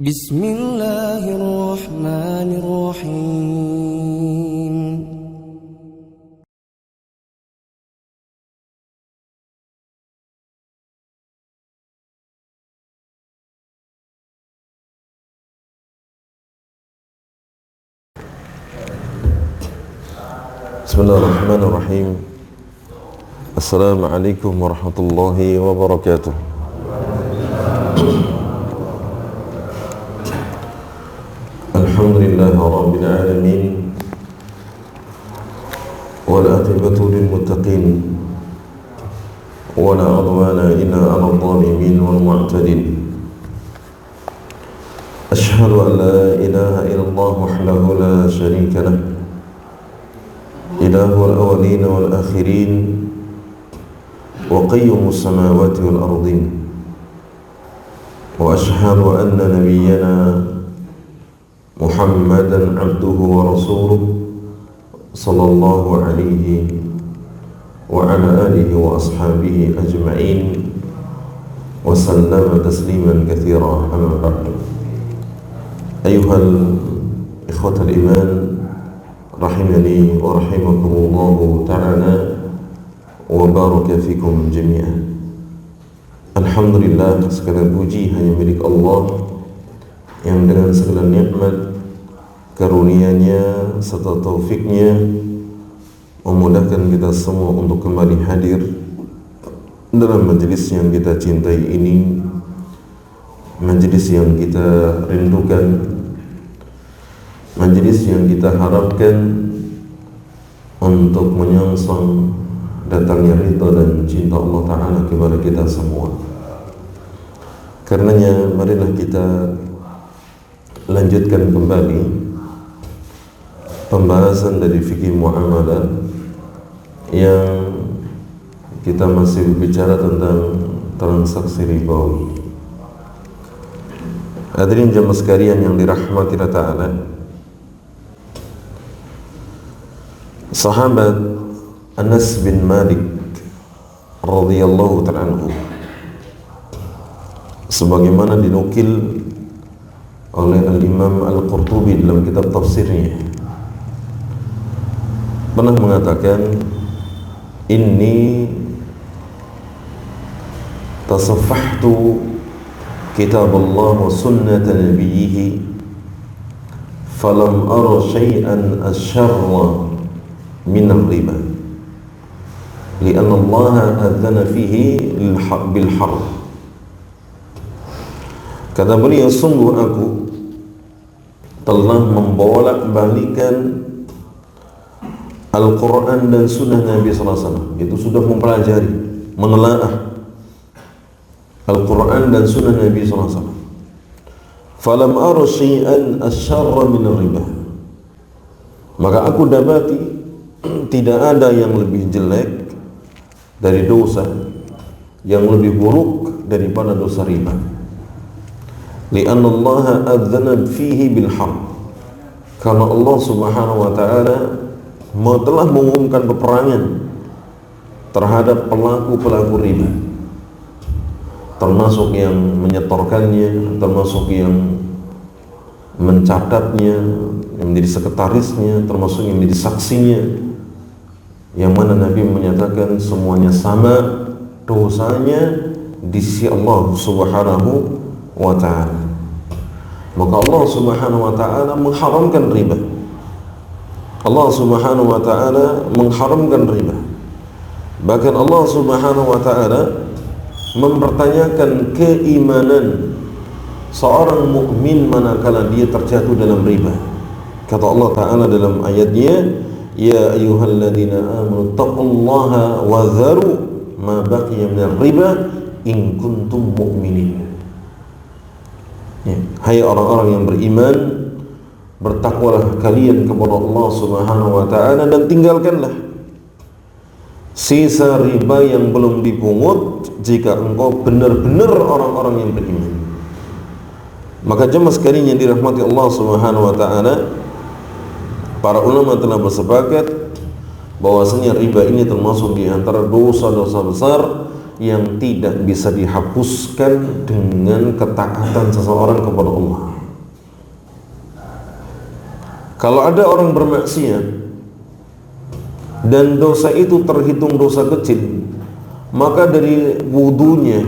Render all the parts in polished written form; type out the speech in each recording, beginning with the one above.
Bismillahirrahmanirrahim. Bismillahirrahmanirrahim. Assalamualaikum warahmatullahi wabarakatuh. Alhamdulillahi rabbil alamin, wal aqibatu lil muttaqin, wa la udwana illa 'alal zalimin wal mu'tadin. Asyhadu an la ilaha illallah wahdahu la syarika lah, ilahul awwalin wal akhirin, wa qayyumus samawati wal ardin. Wa asyhadu anna nabiyyana Muhammadan abduhu wa rasuluh sallallahu alaihi wa ala alihi wa ashabihi ajma'in wa sallama tasliman katsira, amma ba'du. Ayyuhal ikhwatal iman, rahimani wa rahimakumullahu ta'ala wa baraka fikum jami'an. Alhamdulillah, segala puji hanya milik Allah yang dengan segala nikmat, karunia-Nya serta taufiknya memudahkan kita semua untuk kembali hadir dalam majelis yang kita cintai ini, majelis yang kita rindukan, majelis yang kita harapkan untuk menyongsong datangnya ridha dan cinta Allah Ta'ala kepada kita semua. Karenanya marilah kita lanjutkan kembali pembahasan dari fikih muamalah yang kita masih berbicara tentang transaksi ribawi. Hadirin jemaah sekalian yang dirahmati Allah Ta'ala, sahabat Anas bin Malik radhiyallahu ta'ala anhu, sebagaimana dinukil oleh Al-Imam Al-Qurtubi dalam kitab tafsirnya, pernah mengatakan, inni tasaffahtu kitab Allah wa sunnata nabiyhi falam ara syai'an asyarra min al-riba li'anna Allah adzana fihi bil harb. Kata beliau, sungguh aku telah membolak-balikan Al-Quran dan Sunnah Nabi SAW. Itu sudah mempelajari, menelaah Al-Quran dan Sunnah Nabi SAW. Falam ara syai'an asyarra min riba. Maka aku dapati tidak ada yang lebih jelek dari dosa, yang lebih buruk daripada dosa riba. Li'anna Allah adzana fihi bil harb. Karena Allah Subhanahu wa ta'ala telah mengumumkan peperangan terhadap pelaku-pelaku riba, termasuk yang menyetorkannya, termasuk yang mencatatnya, yang menjadi sekretarisnya, termasuk yang menjadi saksinya, yang mana Nabi menyatakan semuanya sama dosanya di sisi Allah Subhanahu wa ta'ala. Maka Allah Subhanahu wa ta'ala mengharamkan riba. Allah Subhanahu wa ta'ala mengharamkan riba. Bahkan Allah Subhanahu wa ta'ala mempertanyakan keimanan seorang mukmin manakala dia terjatuh dalam riba. Kata Allah Ta'ala dalam ayatnya, ya ayyuhalladzina amanu taqullaha wa dharu ma baqiya minar riba in kuntum mu'minin. Ya, hai orang-orang yang beriman, bertakwalah kalian kepada Allah Subhanahu wa ta'ala dan tinggalkanlah sisa riba yang belum dipungut jika engkau benar-benar orang-orang yang beriman. Maka jemaah sekalian yang dirahmati Allah Subhanahu wa ta'ala, para ulama telah bersepakat bahwasanya riba ini termasuk di antara dosa-dosa besar yang tidak bisa dihapuskan dengan ketaatan seseorang kepada Allah. Kalau ada orang bermaksiat dan dosa itu terhitung dosa kecil, maka dari wudunya,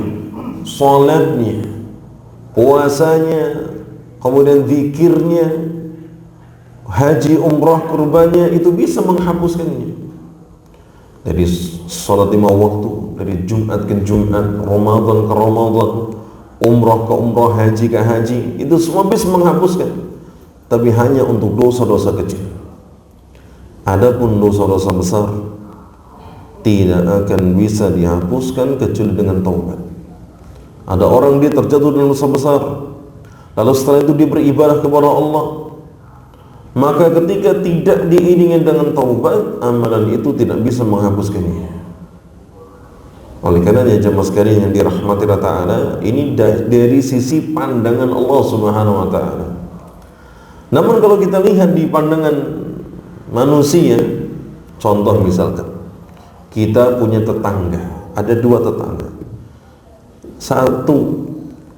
salatnya, puasanya, kemudian zikirnya, haji, umrah, kurbannya itu bisa menghapuskannya. Dari salat 5 waktu, dari Jumat ke Jumat, Ramadan ke Ramadan, umrah ke umrah, haji ke haji, itu semua bisa menghapuskan. Tapi hanya untuk dosa-dosa kecil. Adapun dosa-dosa besar tidak akan bisa dihapuskan kecuali dengan taubat. Ada orang dia terjatuh dalam dosa besar, lalu setelah itu dia beribadah kepada Allah, maka ketika tidak diiringi dengan taubat, amalan itu tidak bisa menghapuskannya. Oleh karenanya jemaah sekalian yang dirahmati Allah Ta'ala, ini dari sisi pandangan Allah Subhanahu wa Ta'ala. Namun kalau kita lihat di pandangan manusia, contoh misalkan kita punya tetangga, ada 2 tetangga. Satu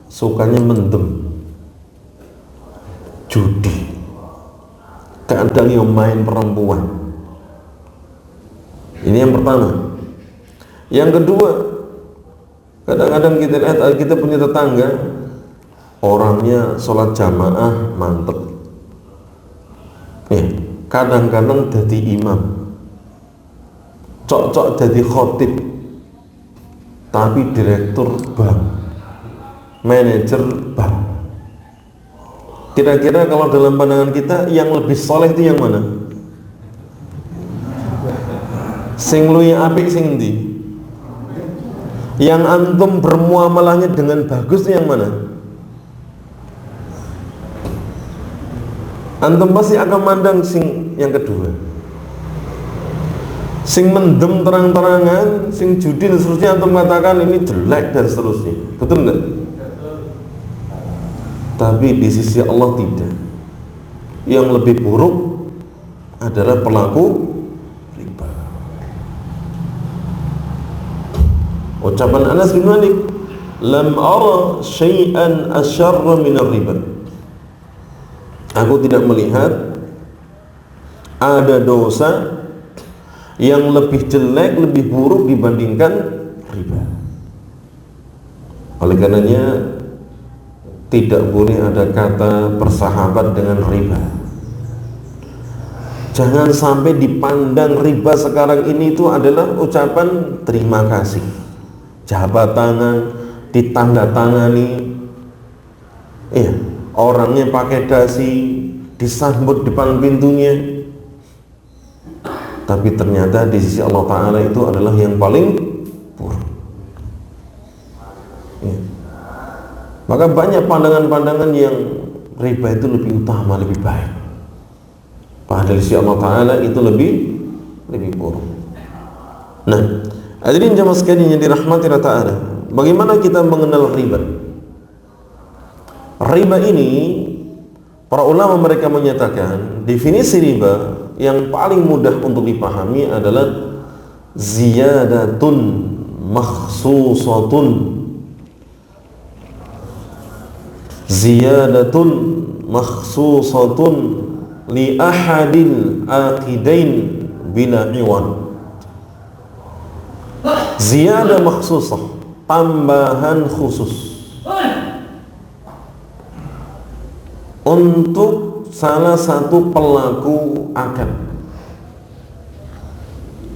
sukanya mendem, judi, kadang yang main perempuan. Ini yang pertama. Yang kedua, kadang-kadang kita lihat kita punya tetangga, orangnya sholat jamaah mantep, kadang-kadang jadi imam, cocok jadi khotib, tapi direktur bank, manajer bank. Kira-kira kalau dalam pandangan kita yang lebih soleh itu yang mana? Sing luwih apik sing ndi? Yang antum bermuamalahnya dengan bagus itu yang mana? Antum pasti akan mandang sing yang kedua. Sing mendem terang-terangan, sing judi dan seterusnya, antum katakan ini jelek dan seterusnya. Betul enggak? Tapi di sisi Allah tidak. Yang lebih buruk adalah pelaku riba. Ucapan Anas bin Malik, lam ara syai'an asyarra min riba. Aku tidak melihat ada dosa yang lebih jelek, lebih buruk dibandingkan riba. Oleh karenanya tidak boleh ada kata bersahabat dengan riba. Jangan sampai dipandang riba sekarang ini itu adalah ucapan terima kasih, jabat tangan, ditandatangani, orangnya pakai dasi, disambut depan pintunya. Tapi ternyata di sisi Allah Ta'ala itu adalah yang paling buruk. Maka banyak pandangan-pandangan yang riba itu lebih utama, lebih baik. Padahal di sisi Allah Ta'ala itu lebih buruk. Nah, hadirin jamaah sekalian yang dirahmati Allah Ta'ala, bagaimana kita mengenal riba? Riba ini, para ulama mereka menyatakan definisi riba yang paling mudah untuk dipahami adalah ziyadatun makhsusatun, ziyadatun makhsusatun li ahadil aqidain bila iwan. Ziyadah makhsusah, tambahan khusus untuk salah satu pelaku akad.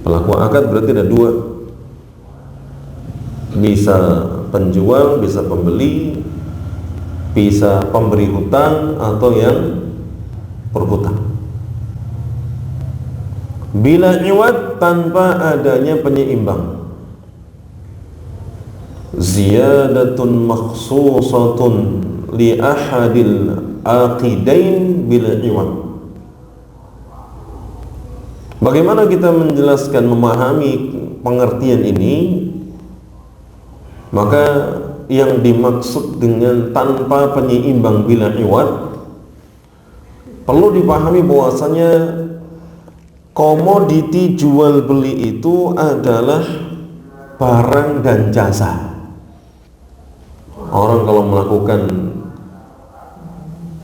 Pelaku akad berarti ada 2, bisa penjual, bisa pembeli, bisa pemberi hutang atau yang berhutang. Bila iwad, tanpa adanya penyeimbang. Ziyadatun makhsusatun li ahadil aqidain bila iwad. Bagaimana kita menjelaskan, memahami pengertian ini? Maka yang dimaksud dengan tanpa penyeimbang bila iwad, perlu dipahami bahwasanya komoditi jual beli itu adalah barang dan jasa. Orang kalau melakukan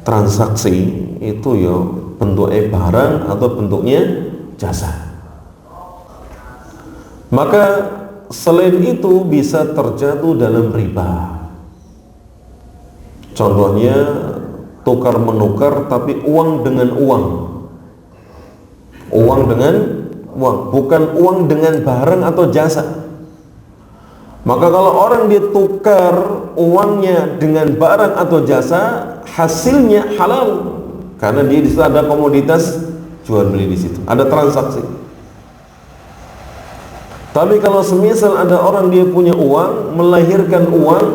transaksi itu ya bentuknya barang atau bentuknya jasa. Maka selain itu bisa terjatuh dalam riba. Contohnya tukar menukar tapi uang dengan uang. Uang dengan uang, bukan uang dengan barang atau jasa. Maka kalau orang dia tukar uangnya dengan barang atau jasa, hasilnya halal karena dia di situ ada komoditas jual beli, di situ ada transaksi. Tapi kalau semisal ada orang dia punya uang, melahirkan uang,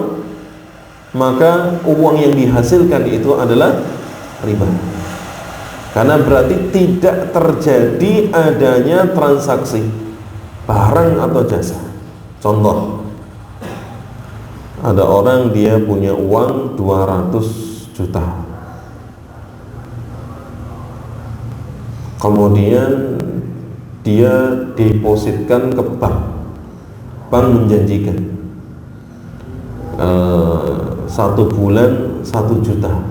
maka uang yang dihasilkan itu adalah riba. Karena berarti tidak terjadi adanya transaksi barang atau jasa. Contoh, ada orang dia punya uang 200 juta. Kemudian dia depositkan ke bank. Bank menjanjikan 1 bulan 1 juta,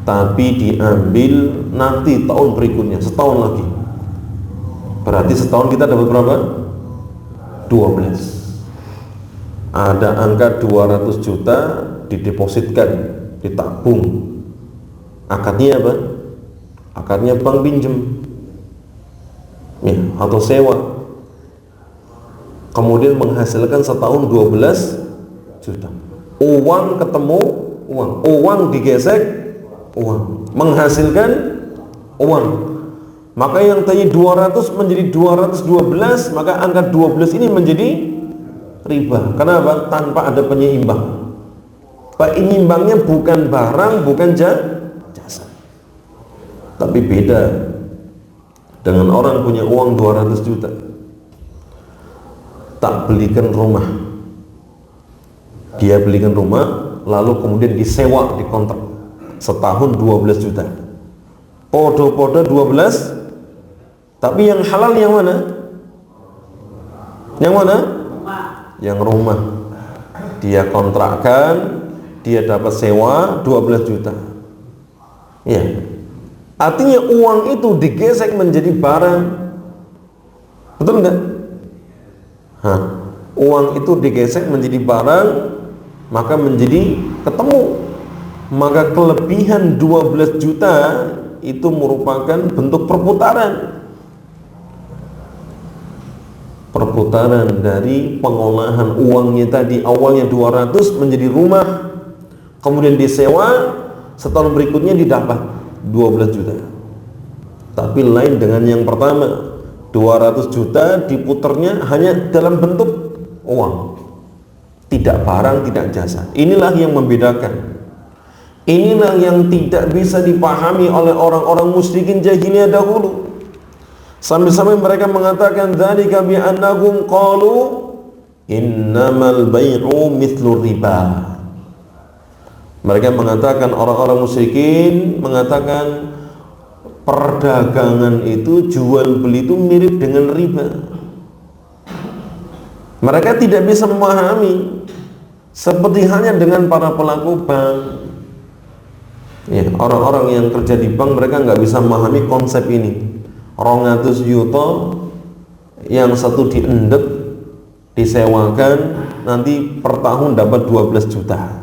tapi diambil nanti tahun berikutnya, setahun lagi. Berarti setahun kita dapat berapa? 12. Ada angka 200 juta didepositkan, ditabung. Akadnya apa? Akadnya bank pinjem ya, atau sewa. Kemudian menghasilkan setahun 12 juta. Uang ketemu uang, uang digesek uang, menghasilkan uang. Maka yang tadi 200 menjadi 212, maka angka 12 ini menjadi riba. Kenapa? Tanpa ada penyeimbang. Penyeimbangnya bukan barang, bukan jasa. Tapi beda dengan orang punya uang 200 juta, tak belikan rumah. Dia belikan rumah, lalu kemudian disewa, dikontrak setahun 12 juta. Podo-podo 12, tapi yang halal yang mana? Yang mana? Yang rumah. Dia kontrakkan, dia dapat sewa 12 juta. Ya. Artinya uang itu digesek menjadi barang. Betul enggak? Uang itu digesek menjadi barang, maka menjadi ketemu. Maka kelebihan 12 juta itu merupakan bentuk perputaran. Perputaran dari pengolahan uangnya tadi, awalnya 200 menjadi rumah, kemudian disewa, setahun berikutnya didapat 12 juta. Tapi lain dengan yang pertama, 200 juta diputernya hanya dalam bentuk uang, tidak barang, tidak jasa. Inilah yang membedakan. Inilah yang tidak bisa dipahami oleh orang-orang musyrikin jahiliyah dahulu. Sampai-sampai mereka mengatakan dzalika bi annahum qalu innamal bai'u mithlu riba. Mereka mengatakan, orang-orang musyrikin mengatakan perdagangan itu, jual beli itu mirip dengan riba. Mereka tidak bisa memahami, seperti halnya dengan para pelaku bank. Ya, orang-orang yang kerja di bank, mereka nggak bisa memahami konsep ini. 200 yuto, yang satu diendek, disewakan, nanti per tahun dapat 12 juta.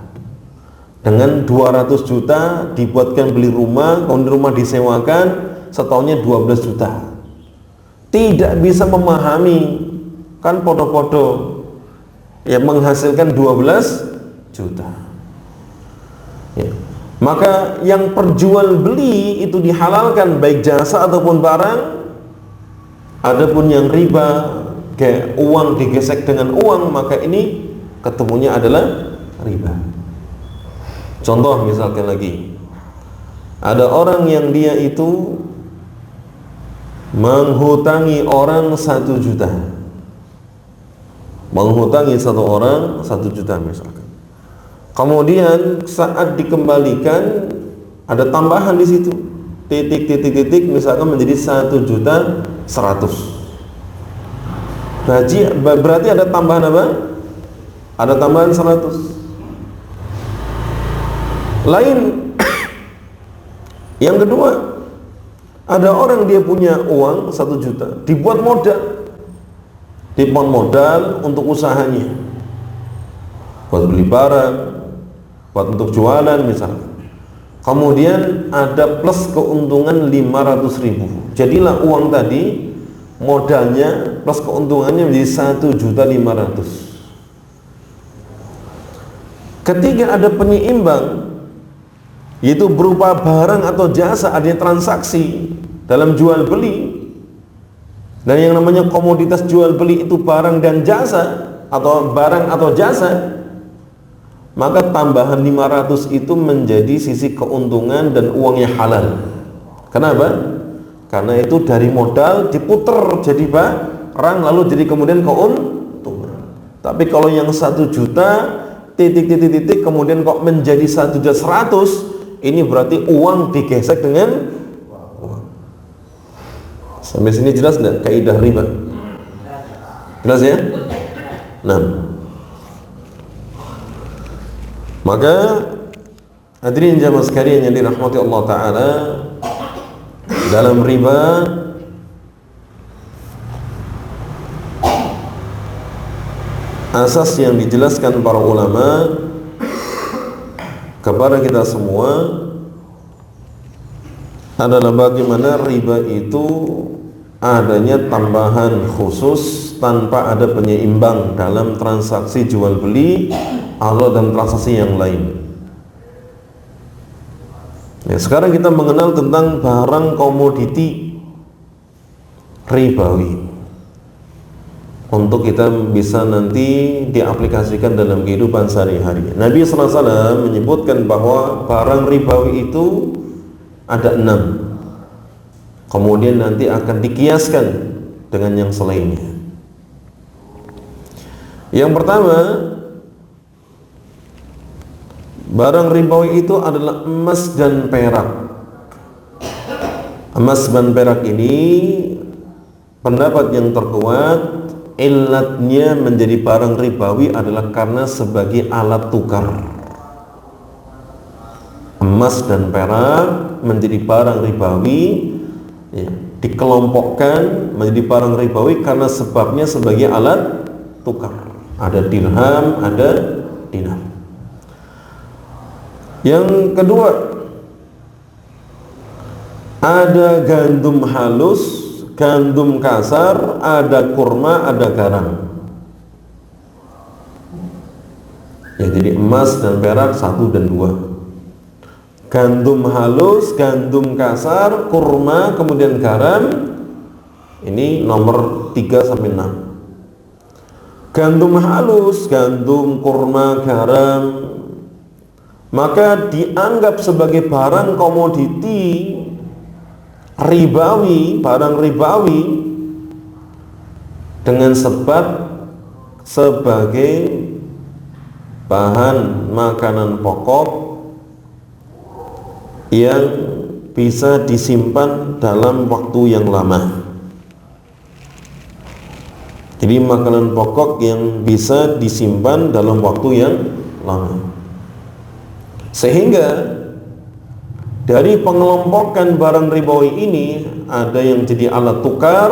Dengan 200 juta dibuatkan beli rumah, kemudian rumah disewakan, setahunnya 12 juta. Tidak bisa memahami, kan podo-podo ya, menghasilkan 12 juta ya. Maka yang perjual beli itu dihalalkan, baik jasa ataupun barang. Adapun yang riba, kayak uang digesek dengan uang, maka ini ketemunya adalah riba. Contoh misalkan lagi, ada orang yang dia itu menghutangi orang 1 juta, menghutangi satu orang 1 juta misalkan. Kemudian saat dikembalikan ada tambahan di situ, titik misalkan menjadi 1.100.000. berarti ada tambahan apa? Ada tambahan 100. Lain. Yang kedua, ada orang dia punya uang 1 juta, dibuat modal untuk usahanya, buat beli barang, buat untuk jualan misalnya. Kemudian ada plus keuntungan 500.000. Jadilah uang tadi modalnya plus keuntungannya menjadi 1.500.000. Ketika ada penyeimbang, yaitu berupa barang atau jasa, adanya transaksi dalam jual beli, dan yang namanya komoditas jual beli itu barang dan jasa, atau barang atau jasa, maka tambahan 500 itu menjadi sisi keuntungan dan uangnya halal. Kenapa? Karena itu dari modal diputer jadi barang, lalu jadi kemudian keuntungan. Tapi kalau yang 1 juta titik kemudian kok menjadi 1.100.000, ini berarti uang digesek dengan uang. Sampai sini jelas enggak kaidah riba? Jelas ya? Nah, maka hadirin jamaah sekalian yang dirahmati Allah Ta'ala, dalam riba asas yang dijelaskan para ulama kepada kita semua adalah bagaimana riba itu adanya tambahan khusus tanpa ada penyeimbang dalam transaksi jual beli atau dalam transaksi yang lain. Ya, sekarang kita mengenal tentang barang komoditi ribawi untuk kita bisa nanti diaplikasikan dalam kehidupan sehari-hari. Nabi SAW menyebutkan bahwa barang ribawi itu ada 6, kemudian nanti akan dikiaskan dengan yang selainnya. Yang pertama, barang ribawi itu adalah emas dan perak. Emas dan perak ini pendapat yang terkuat, illatnya menjadi barang ribawi adalah karena sebagai alat tukar. Emas dan perak menjadi barang ribawi, ya, dikelompokkan menjadi barang ribawi karena sebabnya sebagai alat tukar. Ada dirham, ada dinar. Yang kedua, ada gandum halus, gandum kasar, ada kurma, ada garam. Ya, jadi emas dan perak 1 dan 2. Gandum halus, gandum kasar, kurma, kemudian garam. Ini nomor 3 sampai 6. Gandum halus, gandum, kurma, garam, maka dianggap sebagai barang komoditi ribawi, barang ribawi, dengan sebab sebagai bahan makanan pokok yang bisa disimpan dalam waktu yang lama. Jadi makanan pokok yang bisa disimpan dalam waktu yang lama, sehingga dari pengelompokan barang ribawi ini ada yang jadi alat tukar,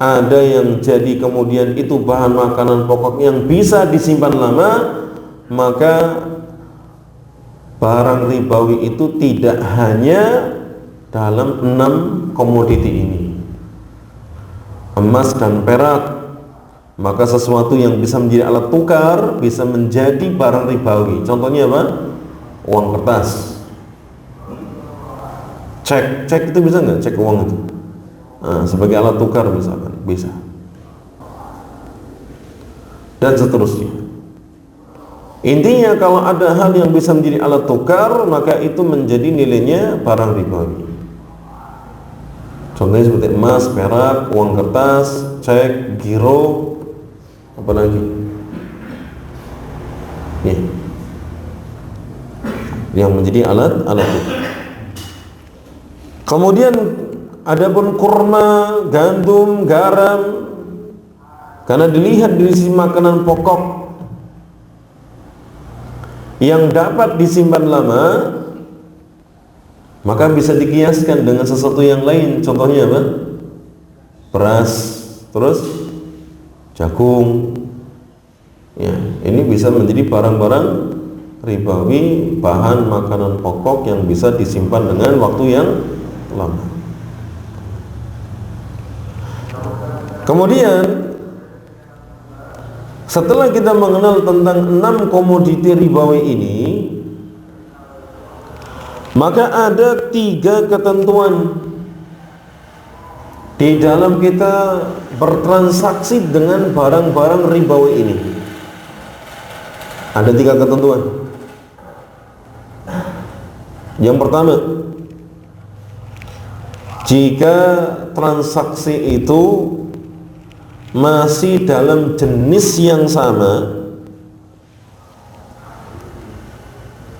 ada yang jadi kemudian itu bahan makanan pokok yang bisa disimpan lama. Maka barang ribawi itu tidak hanya dalam 6 komoditi ini, emas dan perak, maka sesuatu yang bisa menjadi alat tukar bisa menjadi barang ribawi. Contohnya apa? Uang kertas, cek itu bisa nggak? Cek uang itu sebagai alat tukar misalkan, bisa, dan seterusnya. Intinya kalau ada hal yang bisa menjadi alat tukar, maka itu menjadi nilainya barang ribawi. Contohnya seperti emas, perak, uang kertas, cek, giro, apa lagi? Nih, yang menjadi alat tukar. Kemudian adapun kurma, gandum, garam, Karena dilihat dari sisi makanan pokok yang dapat disimpan lama, maka bisa dikiaskan dengan sesuatu yang lain. Contohnya apa? Beras, terus jagung. Ya, ini bisa menjadi barang-barang ribawi, bahan makanan pokok yang bisa disimpan dengan waktu yang lama. Kemudian setelah kita mengenal tentang 6 komoditi ribawi ini, maka ada 3 ketentuan di dalam kita bertransaksi dengan barang-barang ribawi ini. Ada 3 ketentuan. Yang pertama, jika transaksi itu masih dalam jenis yang sama,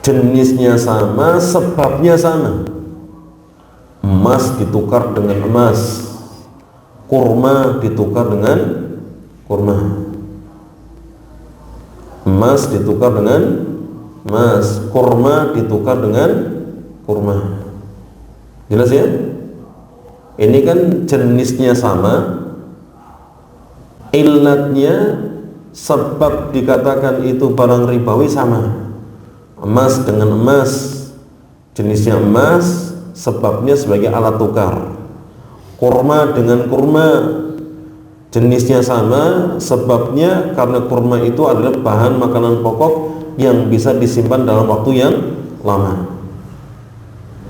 jenisnya sama, sebabnya sama. Emas ditukar dengan emas, kurma ditukar dengan kurma, emas ditukar dengan emas, kurma ditukar dengan kurma. Jelas ya? Ini kan jenisnya sama, illatnya, sebab dikatakan itu barang ribawi sama. Emas dengan emas, jenisnya emas, sebabnya sebagai alat tukar. Kurma dengan kurma, jenisnya sama, sebabnya karena kurma itu adalah bahan makanan pokok yang bisa disimpan dalam waktu yang lama.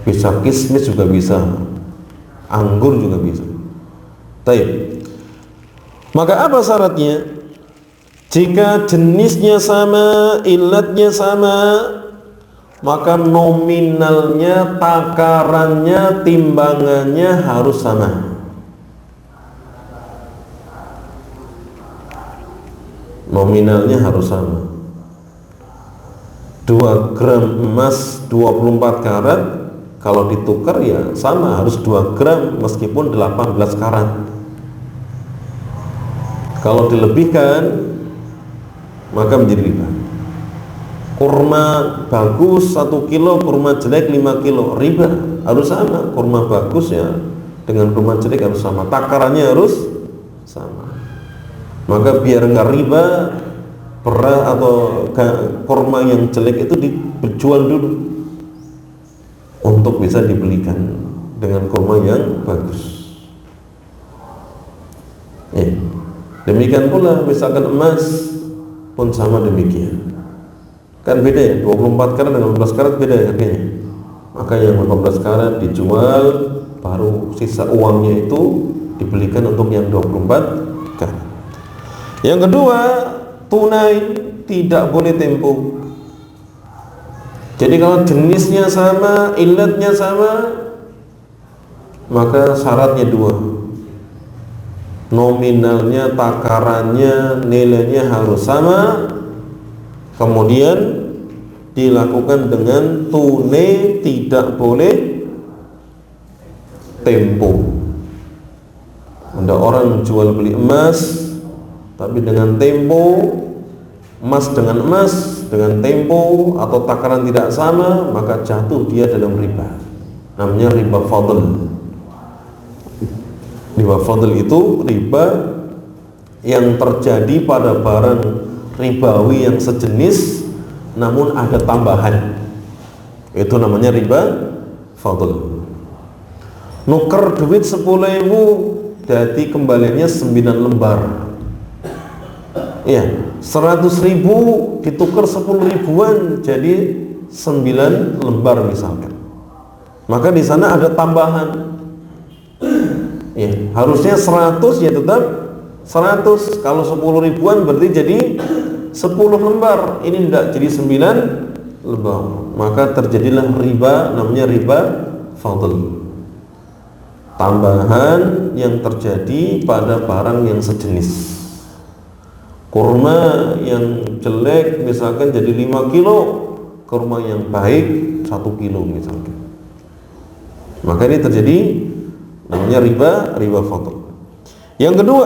Bisa kismis juga bisa, anggur juga bisa. Baik. Maka apa syaratnya? Jika jenisnya sama, ilatnya sama, maka nominalnya, takarannya, timbangannya harus sama. Nominalnya harus sama. 2 gram emas 24 karat, kalau ditukar ya sama, harus 2 gram meskipun 18 karat. Kalau dilebihkan maka menjadi riba. Kurma bagus 1 kilo, kurma jelek 5 kilo, riba. Harus sama, kurma bagus ya dengan kurma jelek harus sama, takarannya harus sama. Maka biar nggak riba, beras atau kurma yang jelek itu dijual dulu untuk bisa dibelikan dengan kurma yang bagus. Ya. Demikian pula misalkan emas pun sama demikian. Kan beda ya, 24 karat dengan 18 karat beda ya harganya. Maka yang 18 karat dijual, baru sisa uangnya itu dibelikan untuk yang 24 karat. Yang kedua, tunai, tidak boleh tempo. Jadi kalau jenisnya sama, ilatnya sama, maka syaratnya 2. Nominalnya, takarannya, nilainya harus sama. Kemudian dilakukan dengan tunai, tidak boleh tempo. Ada orang jual beli emas tapi dengan tempo, emas dengan emas dengan tempo atau takaran tidak sama, maka jatuh dia dalam riba. Namanya riba fadl. Riba fadl itu riba yang terjadi pada barang ribawi yang sejenis namun ada tambahan. Itu namanya riba fadl. Nuker duit 10.000 jadi kembaliannya 9 lembar. Ya, 100.000 ditukar 10 ribuan jadi 9 lembar misalkan. Maka di sana ada tambahan. Ya, harusnya 100 ya tetap 100. Kalau 10 ribuan berarti jadi 10 lembar. Ini tidak, jadi 9 lembar. Maka terjadilah riba, namanya riba fadl. Tambahan yang terjadi pada barang yang sejenis. Kurma yang jelek misalkan jadi 5 kilo, kurma yang baik 1 kilo misalkan. Maka ini terjadi namanya riba fadl. Yang kedua,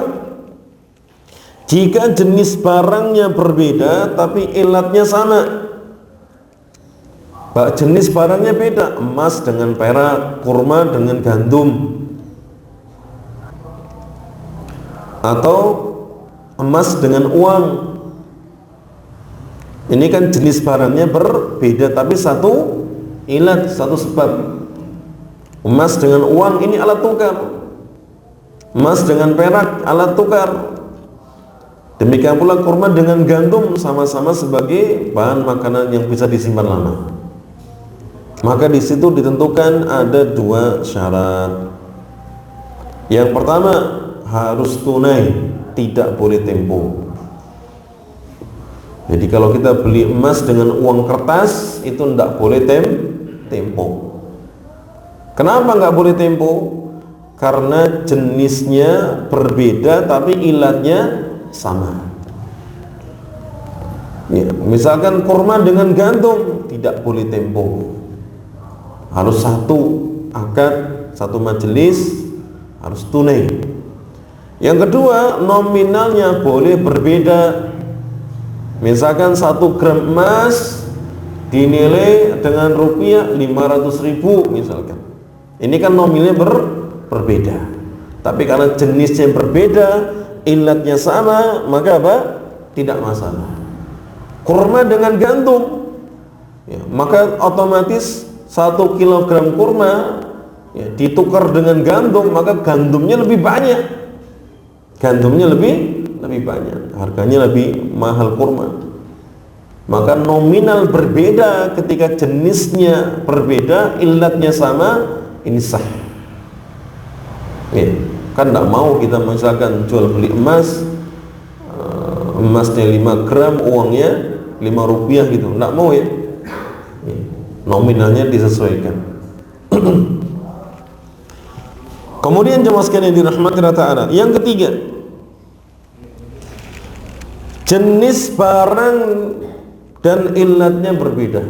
Jika jenis barangnya berbeda tapi ilatnya sama, jenis barangnya beda, emas dengan perak, kurma dengan gandum, atau emas dengan uang. Ini kan jenis barangnya berbeda tapi satu ilat, satu sebab. Emas dengan uang ini alat tukar, emas dengan perak alat tukar. Demikian pula kurma dengan gandum sama-sama sebagai bahan makanan yang bisa disimpan lama. Maka di situ ditentukan ada dua syarat. Yang pertama, harus tunai, tidak boleh tempo. Jadi kalau kita beli emas dengan uang kertas itu tidak boleh tempo. Kenapa nggak boleh tempo? Karena jenisnya berbeda tapi ilatnya sama. Ya, misalkan kurma dengan gandum tidak boleh tempo. Harus satu akad, satu majelis, harus tunai. Yang kedua, nominalnya boleh berbeda. Misalkan 1 gram emas dinilai dengan rupiah 500.000 misalkan. Ini kan nominalnya berbeda. Tapi karena jenisnya berbeda, ilatnya sama, maka apa? Tidak masalah. Kurma dengan gandum, ya, maka otomatis 1 kilogram kurma ya, ditukar dengan gandum, maka gandumnya lebih banyak. Gandumnya lebih banyak, harganya lebih mahal kurma. Maka nominal berbeda ketika jenisnya berbeda, ilatnya sama, ini sah. Ya, kan tidak mau kita misalkan jual beli emas, emasnya 5 gram, uangnya 5 rupiah gitu, tidak mau ya. Nominalnya disesuaikan. Kemudian jemaah sekalian yang dirahmati Allah Ta'ala, yang ketiga, jenis barang dan ilatnya berbeda.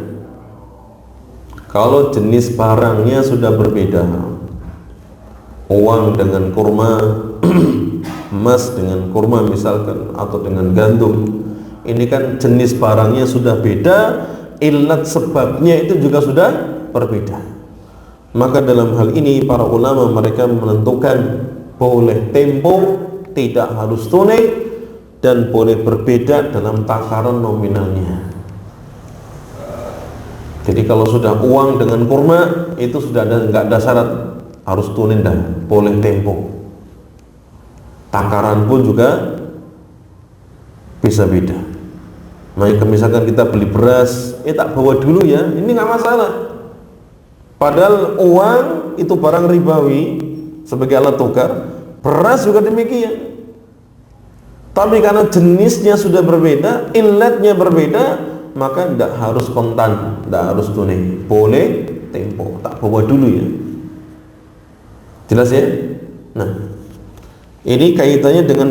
Kalau jenis barangnya sudah berbeda, uang dengan kurma, emas dengan kurma misalkan, atau dengan gandum, ini kan jenis barangnya sudah beda, ilat sebabnya itu juga sudah berbeda. Maka dalam hal ini para ulama mereka menentukan boleh tempo, tidak harus tunai, dan boleh berbeda dalam takaran nominalnya. Jadi kalau sudah uang dengan kurma itu sudah nggak ada syarat harus tunai, dan boleh tempo. Takaran pun juga bisa beda. Maka misalkan kita beli beras, tak bawa dulu ya, ini nggak masalah. Padahal uang itu barang ribawi sebagai alat tukar, beras juga demikian. Tapi karena jenisnya sudah berbeda, ilatnya berbeda, maka tidak harus kontan, tidak harus tunai, boleh tempo, tak bawa dulu ya. Jelas ya? Nah, ini kaitannya dengan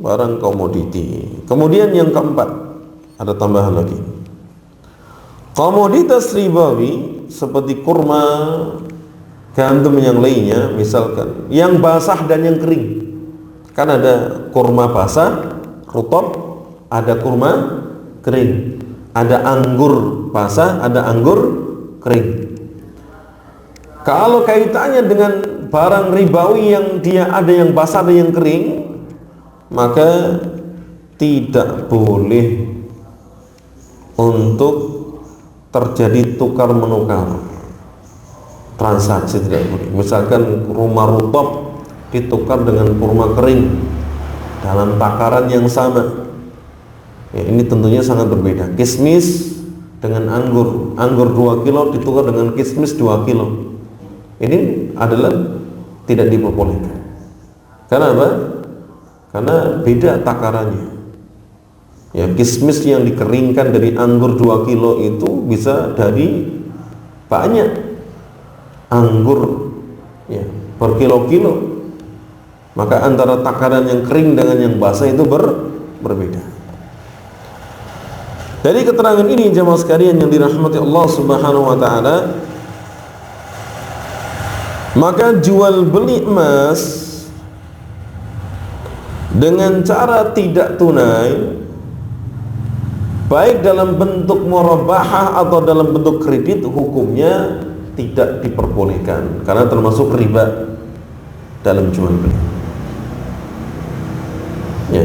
barang komoditi. Kemudian yang keempat, ada tambahan lagi. Komoditas ribawi seperti kurma, gandum yang lainnya, misalkan yang basah dan yang kering. Kan ada kurma basah, rutab, ada kurma kering, ada anggur basah, ada anggur kering. Kalau kaitannya dengan barang ribawi yang dia ada yang basah ada yang kering, maka tidak boleh untuk terjadi tukar menukar, transaksi tidak boleh. Misalkan kurma rutab ditukar dengan kurma kering dalam takaran yang sama, ya, ini tentunya sangat berbeda. Kismis dengan anggur 2 kilo ditukar dengan kismis 2 kilo, ini adalah tidak diperbolehkan. Karena apa? Karena beda takarannya. Ya, kismis yang dikeringkan dari anggur 2 kilo itu bisa dari banyak anggur ya, berkilo-kilo. Maka antara takaran yang kering dengan yang basah itu berbeda. Dari keterangan ini jemaah sekalian yang dirahmati Allah Subhanahu wa taala, maka jual beli emas dengan cara tidak tunai, baik dalam bentuk murabahah atau dalam bentuk kredit, hukumnya tidak diperbolehkan karena termasuk riba dalam jual beli. Ya.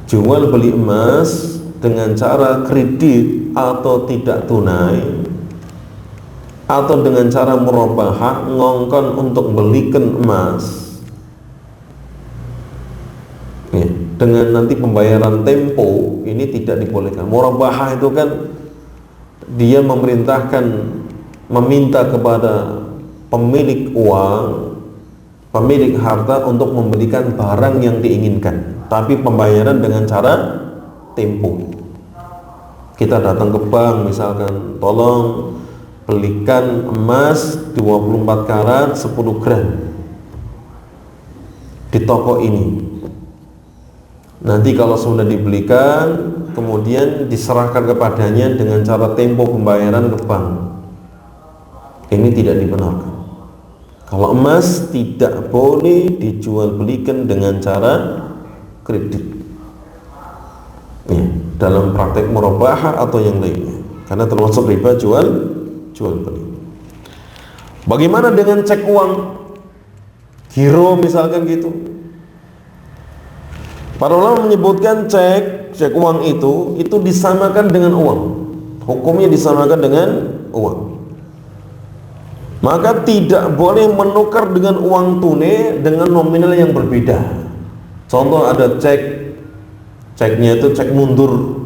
Jual beli emas dengan cara kredit atau tidak tunai atau dengan cara murabahah, ngongkon untuk belikan emas, ya, dengan nanti pembayaran tempo, ini tidak dibolehkan. Murabahah itu kan dia meminta kepada pemilik uang, pemilik harta untuk membelikan barang yang diinginkan, tapi pembayaran dengan cara tempo. Kita datang ke bank misalkan, tolong belikan emas 24 karat 10 gram di toko ini. Nanti kalau sudah dibelikan, kemudian diserahkan kepadanya dengan cara tempo pembayaran ke bank. Ini tidak dibenarkan. Kalau emas tidak boleh dijual belikan dengan cara kredit, ya, dalam praktek murabahah atau yang lainnya, karena termasuk riba jual beli. Bagaimana dengan cek uang, giro misalkan gitu? Para ulama menyebutkan cek uang itu disamakan dengan uang, hukumnya disamakan dengan uang. Maka tidak boleh menukar dengan uang tunai dengan nominal yang berbeda. Contoh, ada ceknya itu cek mundur,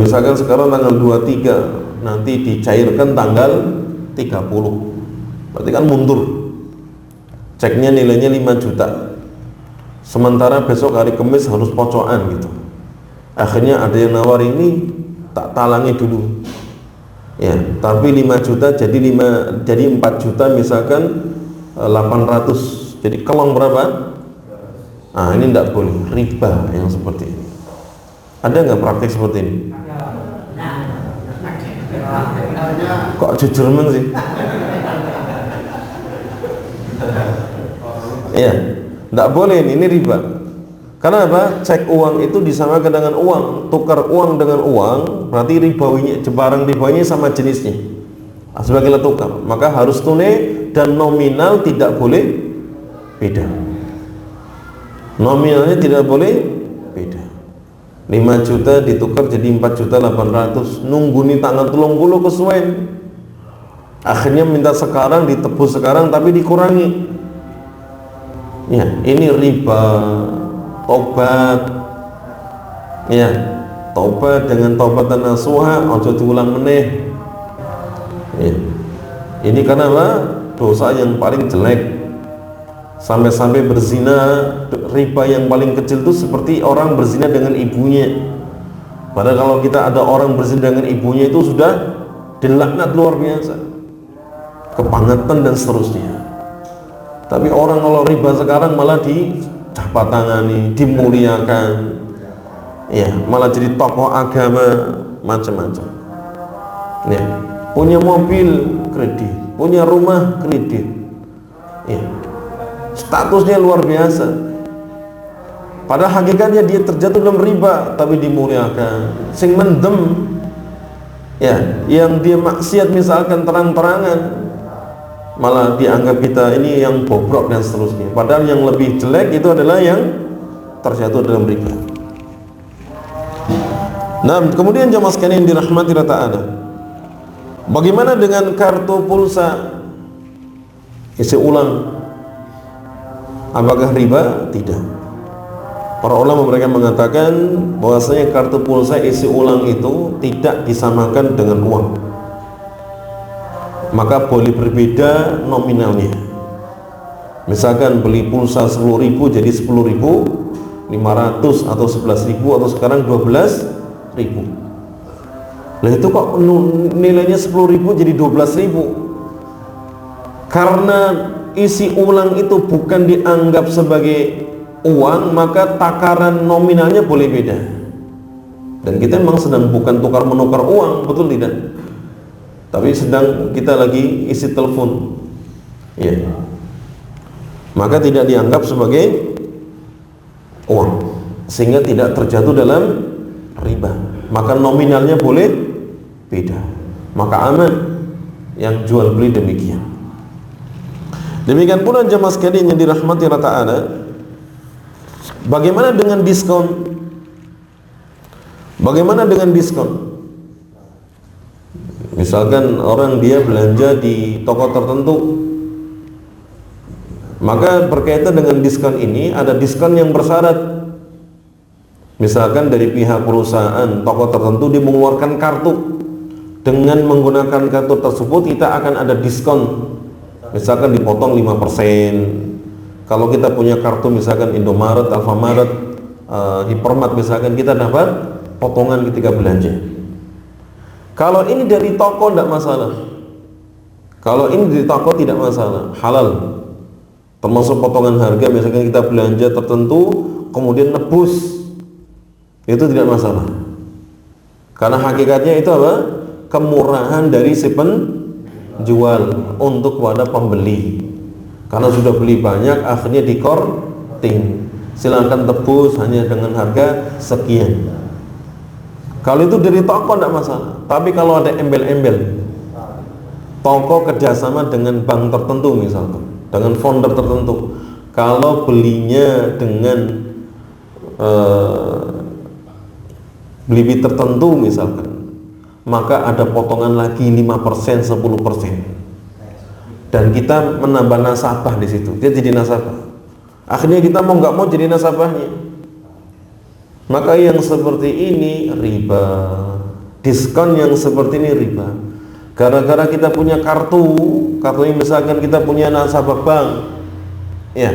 misalkan sekarang tanggal 23, nanti dicairkan tanggal 30, berarti kan mundur. Ceknya nilainya 5 juta, sementara besok hari Kamis harus pocokan gitu. Akhirnya ada yang nawar, ini tak talangi dulu, ya, tapi 5 juta jadi 4 juta misalkan 800, jadi kelong berapa? Nah, ini tidak boleh, riba yang seperti ini. Ada nggak praktik seperti ini? Kok jujur sih? Ya, tidak boleh, ini riba. Karena apa? Cek uang itu disamakan dengan uang, tukar uang dengan uang, berarti ribawinya, barang ribawinya sama jenisnya. Sebagai tukar, maka harus tunai dan nominal tidak boleh beda. Nominalnya tidak boleh beda. 5 juta ditukar jadi 4.800.000, nunggu nih tanggal 30 kesuwen. Akhirnya minta sekarang, ditebus sekarang tapi dikurangi. Ya, ini riba. Tobat. Ya, tobat dengan taubatan nasuha, ojo diulang meneh. Ya. Ini karena apa? Dosa yang paling jelek. Sampai-sampai berzina, riba yang paling kecil itu seperti orang berzina dengan ibunya. Padahal kalau kita ada orang berzina dengan ibunya itu sudah dilaknat luar biasa, kebangetan dan seterusnya. Tapi orang kalau riba sekarang malah dicapat tangani, dimuliakan, ya, malah jadi tokoh agama macam-macam. Ya, punya mobil kredit, punya rumah kredit, ya, statusnya luar biasa. Padahal hakikatnya dia terjatuh dalam riba, tapi dimuliakan. Sing mendem, ya, yang dia maksiat misalkan terang-terangan, malah dianggap kita ini yang bobrok dan seterusnya. Padahal yang lebih jelek itu adalah yang terjatuh dalam riba. Nah, kemudian jamaah sekalian dirahmati ta'ala, bagaimana dengan kartu pulsa isi ulang? Apakah riba? Tidak. Para ulama mereka mengatakan bahwasanya kartu pulsa isi ulang itu tidak disamakan dengan uang, maka boleh berbeda nominalnya. Misalkan beli pulsa 10.000 jadi 10.500 atau 11.000 atau sekarang 12.000. Lah itu kok nilainya 10.000 jadi 12.000? Karena isi ulang itu bukan dianggap sebagai uang, maka takaran nominalnya boleh beda. Dan kita memang sedang bukan tukar menukar uang, betul tidak? Tapi sedang kita lagi isi telepon, ya, maka tidak dianggap sebagai uang, sehingga tidak terjatuh dalam riba. Maka nominalnya boleh beda, maka aman yang jual beli demikian. Demikian pula jemaah sekalian yang dirahmati Allah Ta'ala, bagaimana dengan diskon? Bagaimana dengan diskon? Misalkan orang dia belanja di toko tertentu, maka berkaitan dengan diskon ini ada diskon yang bersyarat. Misalkan dari pihak perusahaan toko tertentu dia mengeluarkan kartu, dengan menggunakan kartu tersebut kita akan ada diskon, misalkan dipotong 5%. Kalau kita punya kartu misalkan Indomaret, Alfamaret, Hypermart misalkan, kita dapat potongan ketika belanja. Kalau ini dari toko tidak masalah. Kalau ini dari toko tidak masalah, halal. Termasuk potongan harga, misalkan kita belanja tertentu kemudian nebus, itu tidak masalah. Karena hakikatnya itu apa? Kemurahan dari si penjual untuk kepada pembeli. Karena sudah beli banyak, akhirnya dikorting, silakan tebus hanya dengan harga sekian. Kalau itu dari toko tidak masalah. Tapi kalau ada embel-embel, toko kerjasama dengan bank tertentu misalkan, dengan founder tertentu, kalau belinya dengan beli tertentu misalkan, maka ada potongan lagi 5%, 10%, dan kita menambah nasabah di situ, dia jadi nasabah. Akhirnya kita mau nggak mau jadi nasabahnya. Maka yang seperti ini riba. Diskon yang seperti ini riba. Gara-gara kita punya kartu ini misalkan kita punya nasabah bank, ya,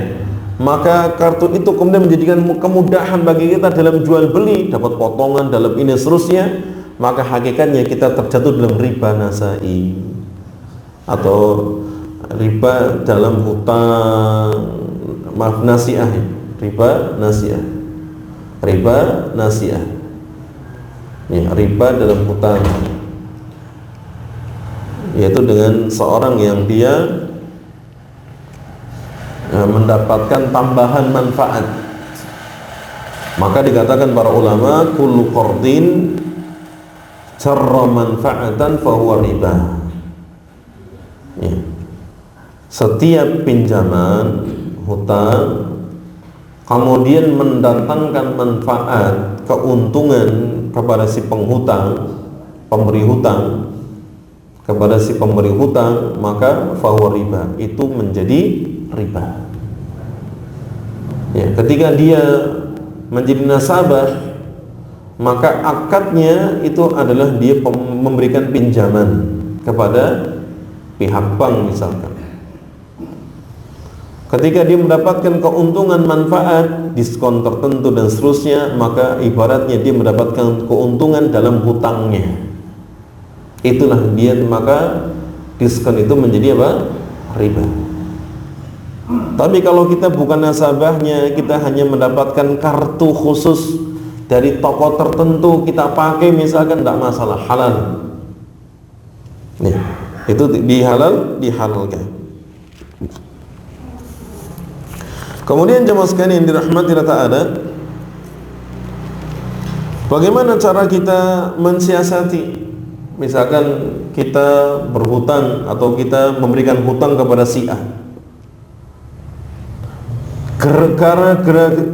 maka kartu itu kemudian menjadikan kemudahan bagi kita dalam jual beli, dapat potongan dalam ini seterusnya, maka hakikatnya kita terjatuh dalam riba nasai atau riba dalam hutang, maaf, nasiah, riba nasiah, riba nasiah, ya, riba dalam hutang, yaitu dengan seorang yang dia mendapatkan tambahan manfaat. Maka dikatakan para ulama, kullu qardin jarra manfaatan fahuwa riba. Ya. Setiap pinjaman hutang kemudian mendatangkan manfaat, keuntungan kepada si penghutang, pemberi hutang, kepada si pemberi hutang, maka fahuwa riba, itu menjadi riba. Ya, ketika dia menjadi nasabah, maka akadnya itu adalah dia memberikan pinjaman kepada pihak bank misalkan. Ketika dia mendapatkan keuntungan, manfaat, diskon tertentu dan seterusnya, maka ibaratnya dia mendapatkan keuntungan dalam hutangnya. Itulah dia, maka diskon itu menjadi apa? Riba. Tapi kalau kita bukan nasabahnya, kita hanya mendapatkan kartu khusus dari toko tertentu, kita pakai misalkan, tidak masalah, halal. Nih, itu dihalalkan. Kemudian jemaah sekalian yang dirahmati Allah Ta'ala, bagaimana cara kita mensiasati? Misalkan kita berhutang atau kita memberikan hutang kepada si A,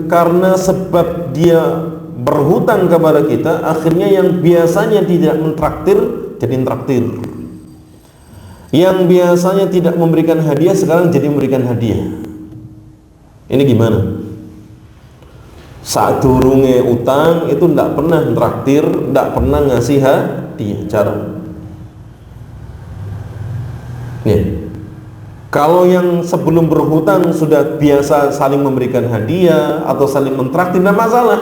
karena sebab dia berhutang kepada kita, akhirnya yang biasanya tidak mentraktir jadi traktir, yang biasanya tidak memberikan hadiah sekarang jadi memberikan hadiah. Ini gimana? Saat durunge utang itu tidak pernah traktir, tidak pernah ngasih hadiah. Cara nih, kalau yang sebelum berhutang sudah biasa saling memberikan hadiah atau saling mentraktir, tidak masalah,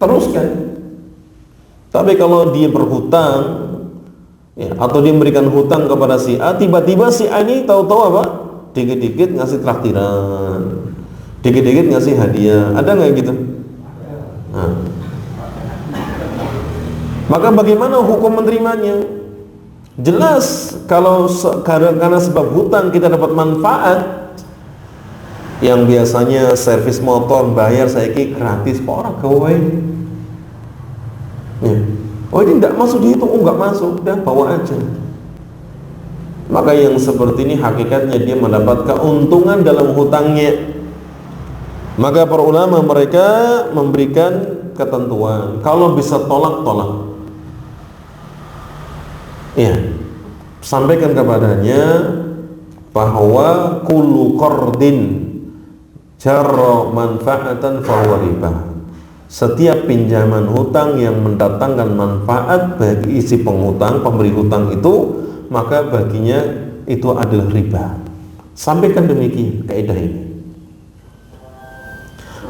teruskan. Tapi kalau dia berhutang, ya, atau dia memberikan hutang kepada si A, tiba-tiba si A ini tahu-tahu apa? Dikit-dikit ngasih traktiran, dikit-dikit ngasih hadiah, ada nggak gitu? Nah, maka bagaimana hukum menerimanya? Jelas kalau karena sebab hutang kita dapat manfaat, Yang biasanya servis motor bayar saiki gratis, kok ora gawe. Ya. Oh ini tidak masuk dihitung, enggak masuk, udah bawa aja. Maka yang seperti ini hakikatnya dia mendapat keuntungan dalam hutangnya. Maka para ulama mereka memberikan ketentuan, kalau bisa tolak, tolak. Ya, sampaikan kepadanya bahwa kullu qardin jarra manfaatan fahuwa riba. Setiap pinjaman hutang yang mendatangkan manfaat bagi isi penghutang, pemberi hutang itu, maka baginya itu adalah riba. Sampaikan demikian kaidah ini.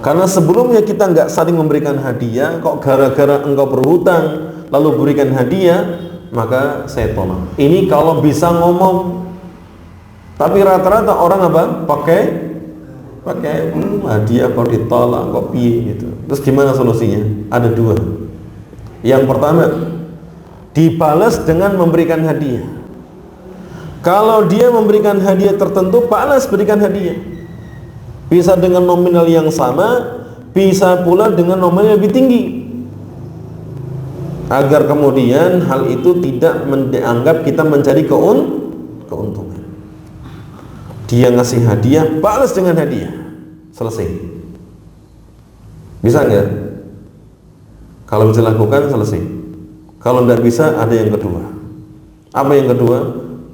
Karena sebelumnya kita nggak saling memberikan hadiah, kok gara-gara engkau berhutang lalu berikan hadiah, maka saya tolak. Ini kalau bisa ngomong. Tapi rata-rata orang apa? Pakai hadiah kok ditolak, kok piye gitu. Terus gimana solusinya? Ada dua. Yang pertama, dibalas dengan memberikan hadiah. Kalau dia memberikan hadiah tertentu, balas berikan hadiah. Bisa dengan nominal yang sama, bisa pula dengan nominal yang lebih tinggi. Agar kemudian hal itu tidak dianggap kita mencari keuntungan. Dia ngasih hadiah, balas dengan hadiah, selesai. Bisa nggak? Kalau bisa lakukan, selesai. Kalau tidak bisa, ada yang kedua. Apa yang kedua?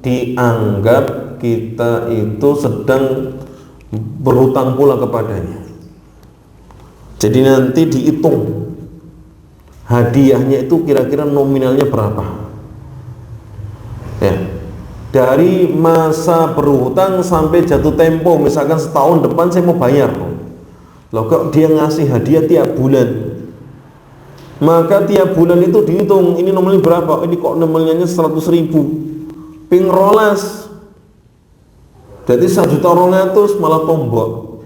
Dianggap kita itu sedang berhutang pula kepadanya. Jadi nanti dihitung hadiahnya itu kira-kira nominalnya berapa. Ya. Dari masa berhutang sampai jatuh tempo, misalkan setahun depan saya mau bayar. Loh kok dia ngasih hadiah tiap bulan? Maka tiap bulan itu dihitung, ini nominalnya berapa? Ini kok nominalnya 100.000. Ping rolas. Jadi 1.200.000 malah tombok.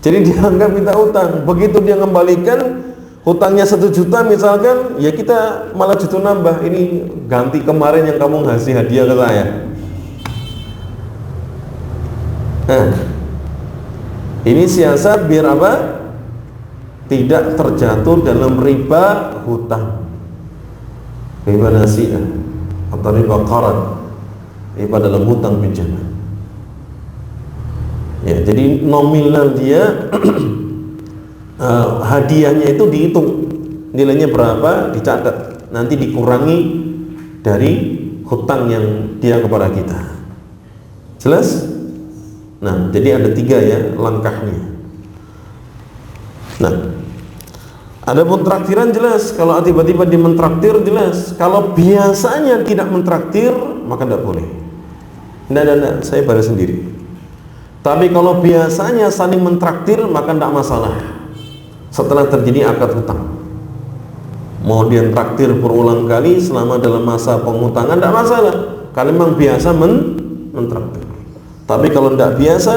Jadi dianggap minta utang. Begitu dia ngembalikan hutangnya 1 juta misalkan, ya kita malah justru nambah. Ini ganti kemarin yang kamu ngasih hadiah ke saya. Nah, ini siasat biar apa? Tidak terjatuh dalam riba hutang, riba nasi'ah atau riba qarad, riba dalam hutang pinjaman. Ya, jadi nominal dia hadiahnya itu dihitung, nilainya berapa dicatat, nanti dikurangi dari hutang yang dia kepada kita. Jelas? Nah, jadi ada 3 ya langkahnya. Nah, adapun traktiran jelas, kalau tiba-tiba dia mentraktir jelas. Kalau biasanya tidak mentraktir, maka tidak boleh. Tidak, saya bayar sendiri. Tapi kalau biasanya saling mentraktir, maka tidak masalah. Setelah terjadi akad hutang, mau dia traktir berulang kali selama dalam masa penghutangan, tidak masalah. Kalau memang biasa mentraktir. Tapi kalau tidak biasa,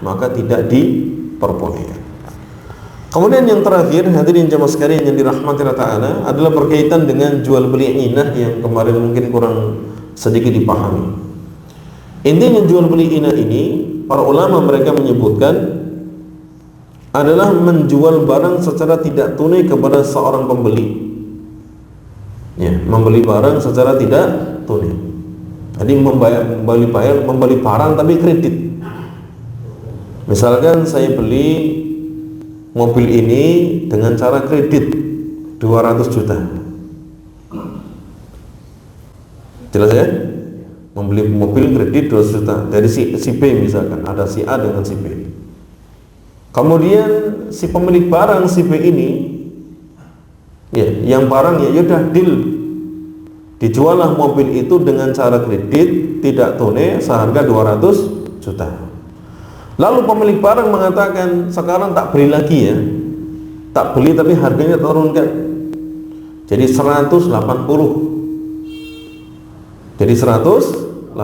maka tidak diperbolehkan. Kemudian yang terakhir, hadirin jamaah sekalian yang dirahmati Allah Ta'ala, adalah berkaitan dengan jual beli inah yang kemarin mungkin kurang sedikit dipahami. Intinya jual beli inah ini, para ulama mereka menyebutkan adalah menjual barang secara tidak tunai kepada seorang pembeli. Ya, membeli barang secara tidak tunai. Jadi membeli barang tapi kredit. Misalkan saya beli mobil ini dengan cara kredit 200 juta. Jelas ya? Membeli mobil kredit 200 juta dari si B misalkan, ada si A dengan si B. Kemudian si pemilik barang si B ini, ya, yang barang ya udah deal, dijuallah mobil itu dengan cara kredit tidak tunai seharga 200 juta. Lalu pemilik barang mengatakan, sekarang tak beli lagi ya, tak beli tapi harganya turunkan jadi 180. Jadi 180.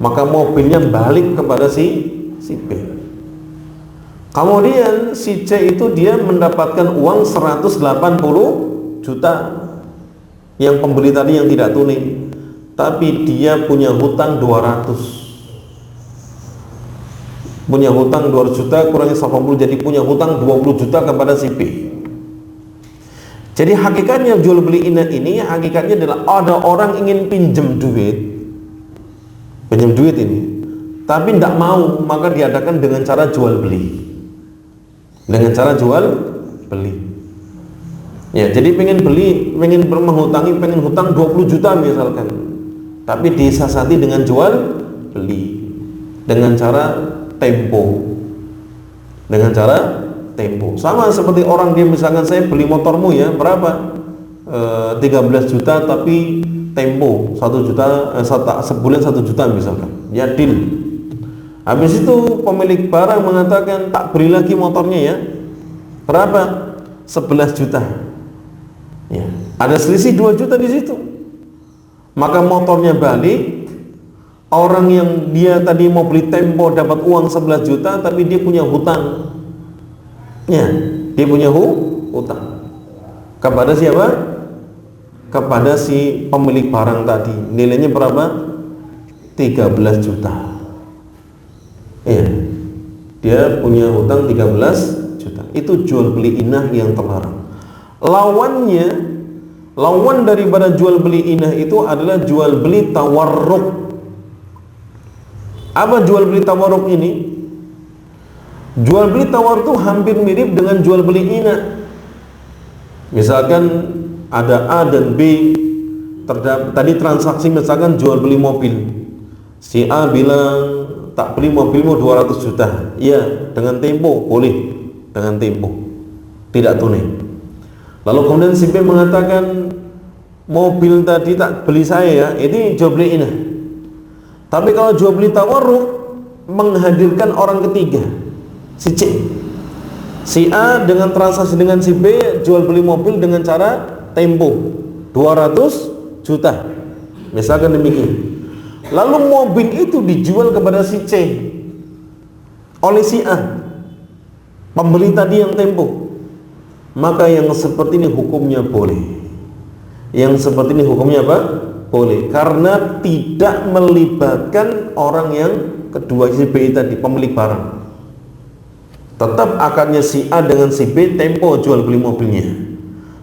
Maka mobilnya balik kepada si B. Kemudian si C itu dia mendapatkan uang 180 juta yang pembeli tadi yang tidak tunai, tapi dia punya hutang 200. punya hutang 200 juta, kurangi 80 jadi punya hutang 20 juta kepada si B. Jadi hakikatnya jual beli inah ini hakikatnya adalah ada orang ingin pinjam duit ini, tapi tidak mau, maka diadakan dengan cara jual beli. Dengan cara jual beli. Ya, jadi pengen menghutangi, pengen hutang 20 juta misalkan, tapi disasati dengan jual beli dengan cara tempo. Sama seperti orang dia misalkan, saya beli motormu ya, berapa? 13 juta tapi tempo 1 juta, sebulan 1 juta misalkan. Ya deal. Habis itu pemilik barang mengatakan tak beri lagi motornya ya. Berapa? 11 juta. Ya, ada selisih 2 juta di situ. Maka motornya balik. Orang yang dia tadi mau beli tempo dapat uang 11 juta, tapi dia punya hutang. Ya, dia punya hutang. Kepada siapa? Kepada si pemilik barang tadi. Nilainya berapa? 13 juta. Ya, dia punya hutang 13 juta. Itu jual beli inah yang terlarang. Lawan daripada jual beli inah itu adalah jual beli tawarruk. Apa jual beli tawarruk ini? Jual beli tawarruk itu hampir mirip dengan jual beli inah. Misalkan ada A dan B, tadi transaksi misalkan jual beli mobil. Si A bilang tak beli mobilmu 200 juta. Iya, dengan tempo, boleh. Dengan tempo, tidak tunai. Lalu kemudian si B mengatakan mobil tadi tak beli saya ya, ini jual beli inah. Tapi kalau jual beli tawarruk menghadirkan orang ketiga, si C. Si A dengan transaksi dengan si B jual beli mobil dengan cara tempo 200 juta. Misalkan demikian. Lalu mobil itu dijual kepada si C oleh si A, pembeli tadi yang tempo. Maka yang seperti ini hukumnya boleh. Yang seperti ini hukumnya apa? Boleh, karena tidak melibatkan orang yang kedua, si B tadi, pemilik barang. Tetap akadnya si A dengan si B tempo jual beli mobilnya.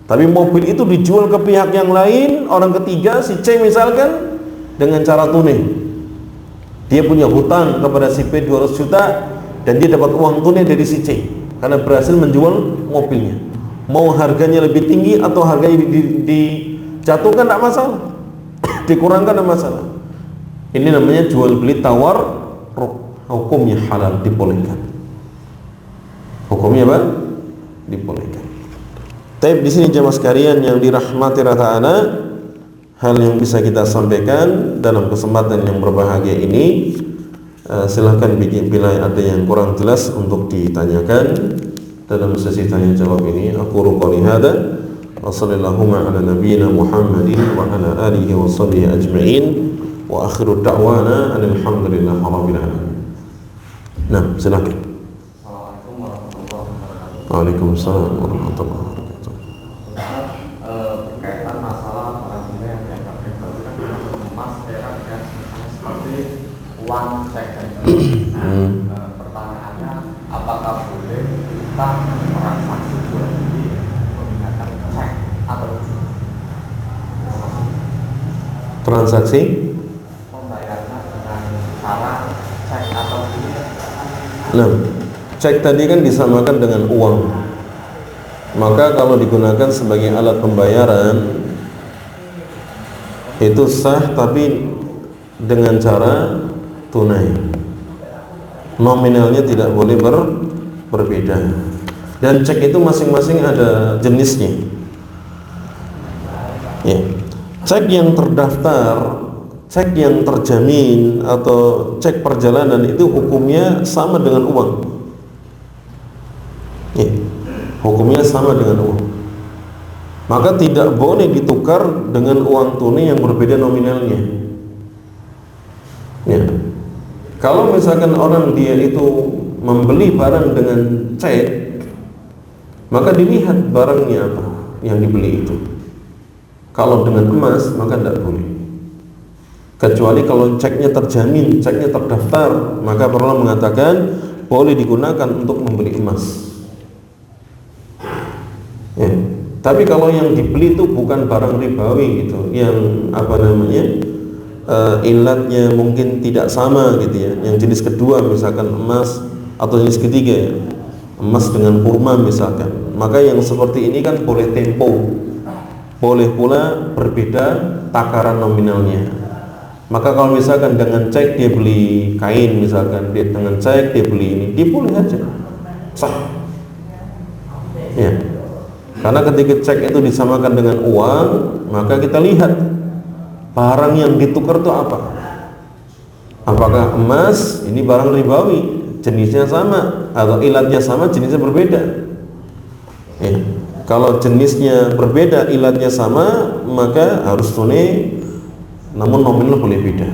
Tapi mobil itu dijual ke pihak yang lain, orang ketiga, si C misalkan, dengan cara tunai. Dia punya hutang kepada si B 200 juta dan dia dapat uang tunai dari si C karena berhasil menjual mobilnya. Mau harganya lebih tinggi atau harganya dijatuhkan tidak masalah, dikurangkan tidak masalah. Ini namanya jual beli tawarruk, hukumnya halal, dibolehkan. Hukumnya apa? Dibolehkan. Tapi di sini jemaah sekalian yang dirahmati Ta'ala, hal yang bisa kita sampaikan dalam kesempatan yang berbahagia ini, silahkan bila ada yang kurang jelas untuk ditanyakan dalam sesi tanya jawab ini. Aku qouli hada wa sallallahu ala nabiyyina Muhammadin wa ala alihi wa sahbihi ajma'in wa akhiru da'wana alhamdulillahi rabbil alamin. Nah, silakan. Assalamualaikum warahmatullahi wabarakatuh. Waalaikumsalam warahmatullahi wabarakatuh. Berkaitan masalah barang yang dianggap riba kan termasuk emas, perak, dan seperti uang, cek dan pertanyaannya, apakah boleh kita transaksi jual beli menggunakan cek atau transaksi pembayarannya dengan cara cek atau ini? Nah, cek tadi kan disamakan dengan uang. Maka kalau digunakan sebagai alat pembayaran itu sah, tapi dengan cara tunai. Nominalnya tidak boleh berbeda. Dan cek itu masing-masing ada jenisnya. Ya. Cek yang terdaftar, cek yang terjamin atau cek perjalanan itu hukumnya sama dengan uang. Ya. Hukumnya sama dengan uang. Maka tidak boleh ditukar dengan uang tunai yang berbeda nominalnya. Ya. Kalau misalkan orang dia itu membeli barang dengan cek, maka dilihat barangnya apa yang dibeli itu. Kalau dengan emas maka tidak boleh. Kecuali kalau ceknya terjamin, ceknya terdaftar, maka para ulama mengatakan boleh digunakan untuk membeli emas. Ya. Tapi kalau yang dibeli itu bukan barang ribawi gitu, yang apa namanya ilatnya mungkin tidak sama gitu ya. Yang jenis kedua misalkan emas, atau jenis ketiga ya, emas dengan kurma misalkan, maka yang seperti ini kan boleh tempo, boleh pula berbeda takaran nominalnya. Maka kalau misalkan dengan cek dia beli kain misalkan, dia dengan cek dia beli ini, dia boleh aja sah ya. Karena ketika cek itu disamakan dengan uang, maka kita lihat barang yang ditukar itu apa. Apakah emas ini barang ribawi, jenisnya sama, atau ilatnya sama, jenisnya berbeda ya. Kalau jenisnya berbeda, ilatnya sama, maka harus tunai, namun nominal boleh beda.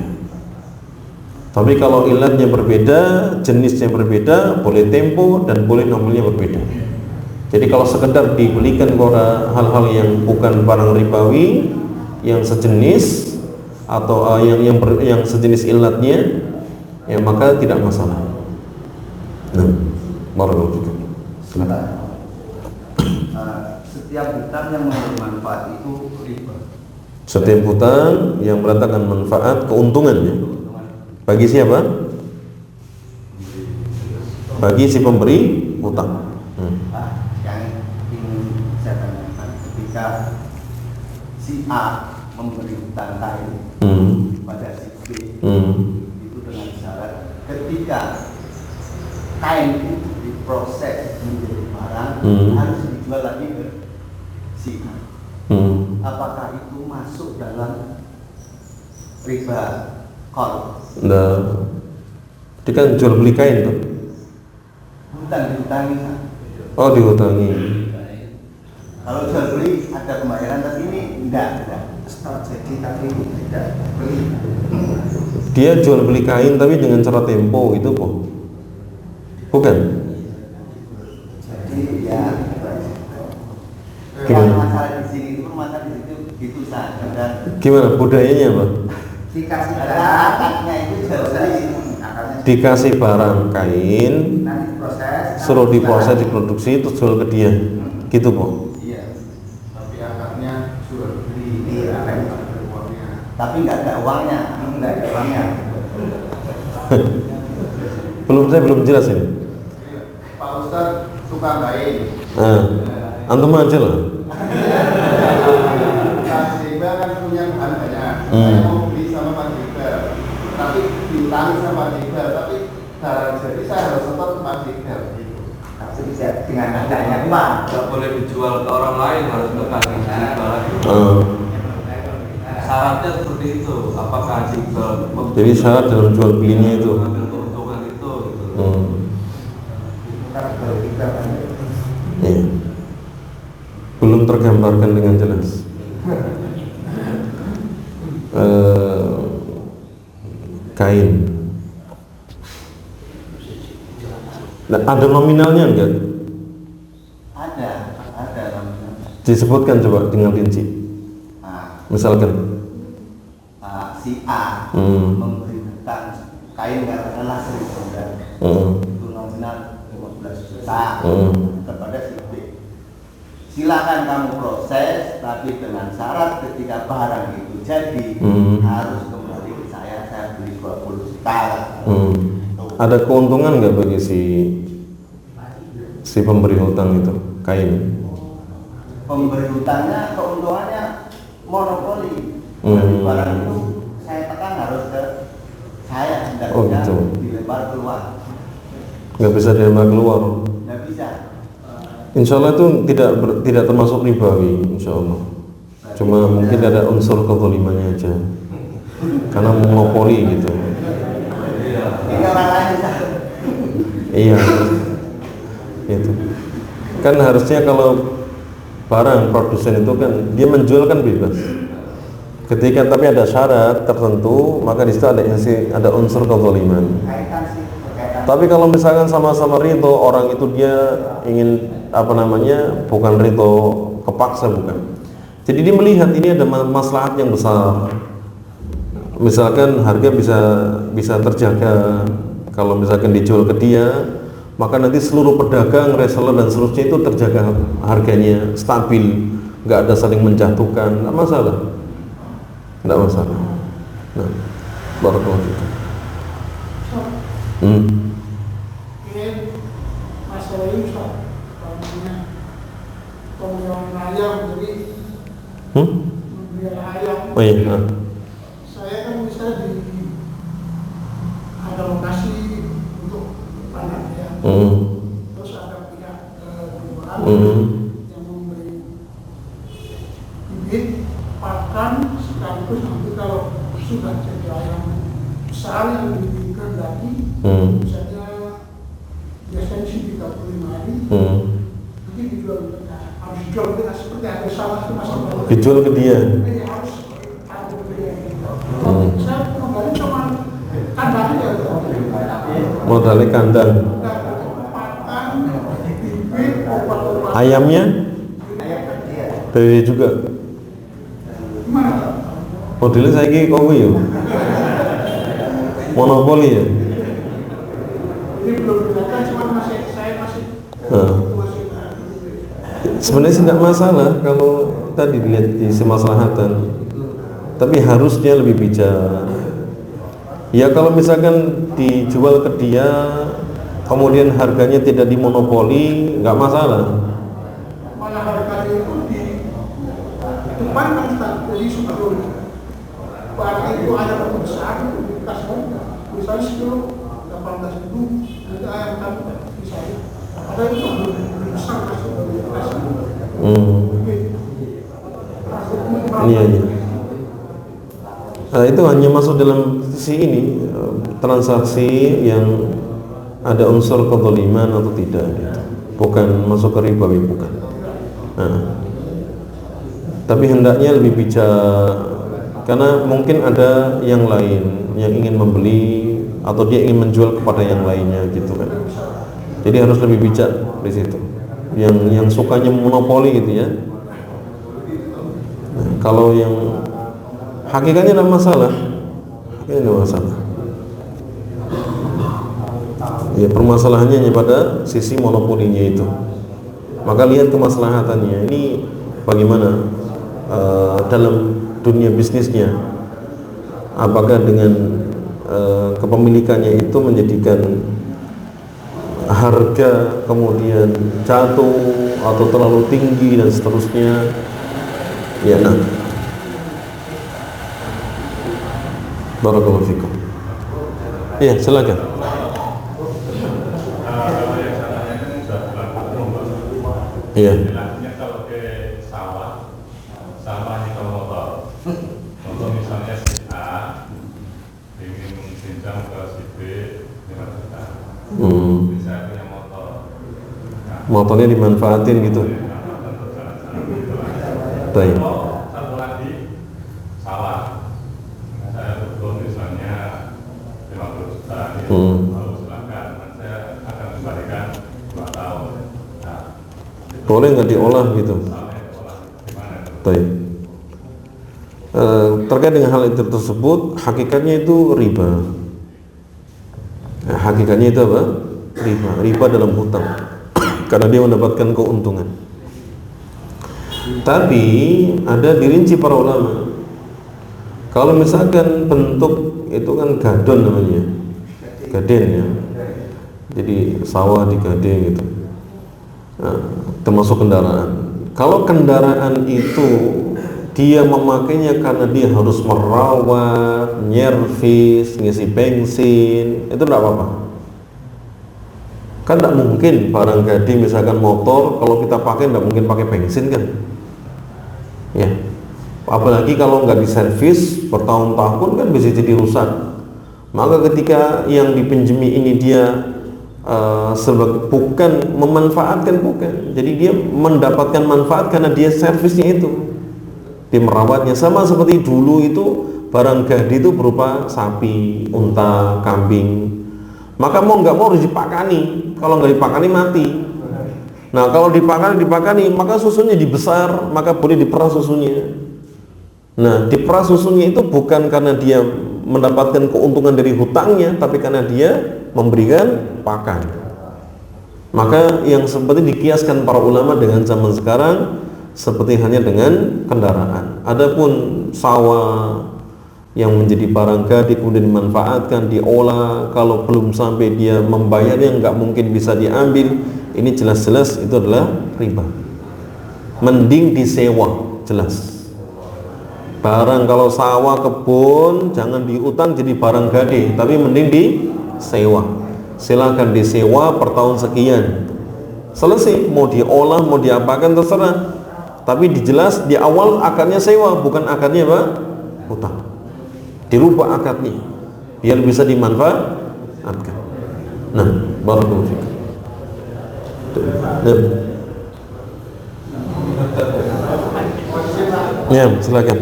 Tapi kalau ilatnya berbeda, jenisnya berbeda, boleh tempo dan boleh nominalnya berbeda. Jadi kalau sekedar dibelikan kepada hal-hal yang bukan barang ribawi, yang sejenis atau yang sejenis ilatnya, ya maka tidak masalah. Nah, barakallahu. Silakan. Setiap hutang yang memberi manfaat itu riba. Setiap hutang yang mendatangkan manfaat, keuntungannya bagi siapa? Bagi si pemberi hutang. Yang ingin saya tanyakan, ketika si A memberi hutang kain pada si B, itu dengan syarat ketika kain itu diproses menjadi barang harus dijual lagi ke si A. Apakah itu masuk dalam riba qard? Nah, dia kan jual beli kain tuh. Hutang dihutangi. Oh, dihutangi. Kalau jual beli ada pembayaran, tapi ini enggak. Start jadi tapi tidak beli. Dia jual beli kain tapi dengan cara tempo itu kok. Bukan? Jadi ya Gimana? masalah di sini itu masalah di situ gitu saja. Dan Gimana budayanya, Pak? dikasih akadnya itu jual beli. Dikasih barang kain, Nanti proses. suruh diproses, diproduksi, terus jual ke dia. Gitu, Pak. Iya. Tapi akadnya jual beli. Iya, tapi nggak ada uangnya. Nggak ada uangnya. Saya belum jelas ini. Pak Ustadz suka kain. Antum aja lah. Pak Jibel kan punya bahan banyak. Saya mau beli sama Pak Jibel, tapi diutangi sama Pak Jibel, tapi barang jadi saya harus setor ke Pak Jibel. Tapi bisa dengan adanya uang. Tidak boleh dijual ke orang lain, harus ke kaki Jibel. Syaratnya seperti itu. Apakah Jibel? Jadi syarat dalam jual belinya itu. Mengambil keuntungan itu. Iya. Belum tergambarkan dengan jelas. Kain. Nah, ada nominalnya enggak? Ada nominal. Disebutkan coba dengan rinci. Nah, Misalkan si A memberi hutang kain katakanlah 1.000 dan itu nominal 15 juta kepada si B. Silakan kamu proses, tapi dengan syarat ketika barang itu jadi harus kembali ke saya beli 20 juta. Ada keuntungan nggak bagi si pemberi hutang itu kain? Pemberi hutangnya keuntungannya monopoli. Jadi barang itu saya tekan harus ke saya, tidak bisa gitu. dilempar keluar. Nggak bisa dilempar keluar. Nggak bisa. Insya Allah itu tidak termasuk ribawi, insya Allah. Cuma mungkin ada unsur kezalimannya aja, karena monopoli gitu. Ini orang lain. Iya, itu kan harusnya kalau barang produsen itu kan dia menjual kan bebas. Ketika tapi ada syarat tertentu, maka di situ ada unsur kezaliman. Tapi kalau misalkan sama-sama ridho, orang itu dia ingin bukan ridho kepaksa, bukan. Jadi dia melihat ini ada maslahat yang besar. Misalkan harga bisa terjaga. Kalau misalkan dijual ke dia maka nanti seluruh pedagang, reseller dan seterusnya itu terjaga harganya stabil, nggak ada saling menjatuhkan, nggak masalah. Nah, barakallahu fikum. Ini masalah ini Ustaz, pemeliharaan ayam, jadi memelihara ayam. Oh iya. Saya kan misalnya ada lokasi untuk panen ya. Terus ada pihak perumahan yang memberi bibit, pakan, sekaligus nanti kalau sudah jadi ayam besar yang dikehendaki, misalnya biasanya sih 35 hari, nanti dijual, harus dijual dengan seperti ada salah itu masalah. Dijual ke dia. Ini harus ada pembelian. Saya kembali cuma kandangnya ya. Modalnya kandang. Pakan, bibit, obat-obatan. Ayamnya dari juga. Gimana? Modelnya saya ini kowe ya. Monopoli ya. Ini belum dilakukan, cuma saya masih Sebenarnya sih tidak masalah kalau tadi dilihat di kemaslahatan, tapi harusnya lebih bijak. Ya kalau misalkan dijual ke dia, kemudian harganya tidak dimonopoli, nggak masalah. malah harganya itu di depan kan Ustaz, jadi sebelum barang itu ada batu besar itu dikasih harga, misalnya sekilo 18.000, nanti ayam kamu misalnya ada itu lebih besar kasih. Iya. Nah, itu hanya masuk dalam sisi ini, transaksi yang ada unsur kezaliman atau tidak, gitu. Bukan masuk ke riba, bukan. Nah, tapi hendaknya lebih bijak, karena mungkin ada yang lain yang ingin membeli atau dia ingin menjual kepada yang lainnya, gitu kan. Jadi harus lebih bijak di situ. Yang sukanya monopoli gitu ya. Nah, kalau yang hakikatnya tidak masalah, ya permasalahannya hanya pada sisi monopolinya itu. Maka lihat kemaslahatannya ini bagaimana dalam dunia bisnisnya, apakah dengan kepemilikannya itu menjadikan harga kemudian jatuh atau terlalu tinggi dan seterusnya. Ya, nah, barakallahu fikum. Ya, silakan. Iya. Kalau ke sawah, sawahnya ke motor. Motor misalnya si A ingin pinjam ke si B 5 juta. Bisa punya motor. Motornya dimanfaatin gitu. Baik. Satu lagi sawah. Saya betul misalnya 50 juta. Lalu silakan, saya akan kembalikan 2 tahun. Nah, Boleh nggak diolah gitu? Baik. Terkait dengan hal itu tersebut, hakikatnya itu riba. Hakikatnya itu apa? Riba dalam hutang. Karena dia mendapatkan keuntungan. Tapi ada dirinci para ulama. Kalau misalkan bentuk itu kan gadon namanya, gaden ya. Jadi sawah digade gitu. Nah, termasuk kendaraan. Kalau kendaraan itu dia memakainya karena dia harus merawat, nyervis, ngisi bensin, itu tidak apa-apa. Kan tidak mungkin barang gade misalkan motor kalau kita pakai tidak mungkin pakai bensin kan? Ya. Apalagi kalau nggak diservis bertahun-tahun kan bisa jadi rusak. Maka ketika yang dipinjami ini dia bukan memanfaatkan, bukan. Jadi dia mendapatkan manfaat karena dia servisnya itu, dia merawatnya. Sama seperti dulu itu barang gade itu berupa sapi, unta, kambing. Maka mau nggak mau harus dipakani. Kalau nggak dipakani mati. Nah kalau dipakani maka susunya dibesar, maka boleh diperah susunya. Nah diperah susunya itu bukan karena dia mendapatkan keuntungan dari hutangnya, tapi karena dia memberikan pakan. Maka yang seperti dikiaskan para ulama dengan zaman sekarang seperti hanya dengan kendaraan. Adapun sawah yang menjadi barang gadi kemudian dimanfaatkan, diolah, kalau belum sampai dia membayarnya nggak mungkin bisa diambil, ini jelas-jelas itu adalah riba. Mending disewa, jelas. Barang kalau sawah, kebun jangan diutang jadi barang gadi, tapi mending disewa. Silakan disewa per tahun sekian, selesai. Mau diolah mau diapakan terserah, tapi dijelas di awal akadnya sewa, bukan akadnya apa? Utang. Dirubah akadnya biar bisa dimanfaatkan. Nah, barakallahu fiik. Ya, silakan.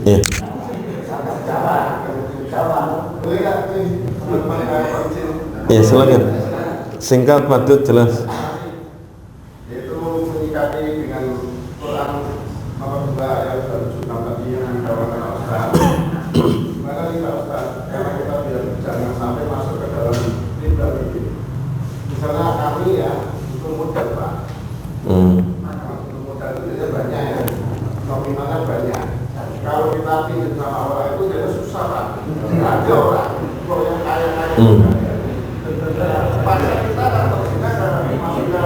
Ya. Ya, silakan. Singkat, padat, jelas. Yaitu menyikapi dengan Quran apabila ayat 106 tadi yang dikatakan Ustaz. Maka kita Ustaz, karena kita biar jangan sampai masuk ke dalam riba ini. Misalnya kami ya itu modal Pak. Untuk modal itu banyak ya, nominalnya banyak. Kalau kita pinjam sama orang itu jadi susah Pak. Ada orang kalau yang kaya-kaya. Pasar kita atau kita masuk ke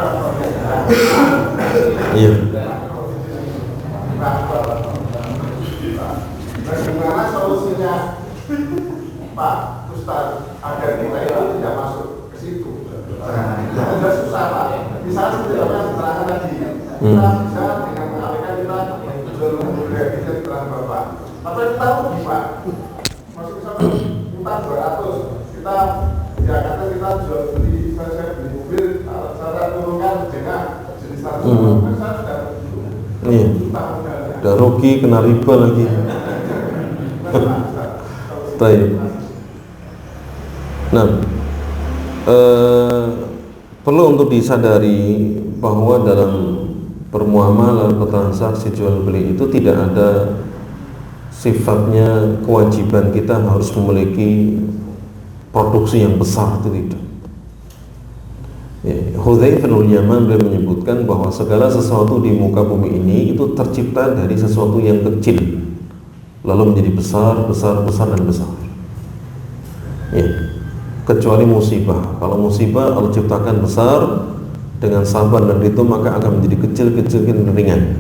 Iya. Bagaimana solusinya Pak Ustaz agar kita itu tidak masuk ke situ? Tidak susah Pak. Misalnya seperti apa yang diterangkan tadi, kita bisa dengan mengalihkan kita jual mobil kita terang Bapak. Tapi kita rugi Pak. Masuk ke sana minta 200, kita Jakarta kita jual beli, saya beli mobil, saya turunkan dengan jenis satu, saya sudah Iya. Udah rugi, kena riba lagi. Baik. Nah, perlu untuk disadari bahwa dalam bermuamalah atau transaksi jual beli itu tidak ada sifatnya kewajiban kita harus memiliki produksi yang besar, itu tidak. Ya, Hudzaifah bin Yaman beliau menyebutkan bahwa segala sesuatu di muka bumi ini itu tercipta dari sesuatu yang kecil lalu menjadi besar, besar, besar dan besar. Ya, kecuali musibah. Kalau musibah Allah ciptakan besar, dengan sabar dan itu maka akan menjadi kecil, kecil dan ringan.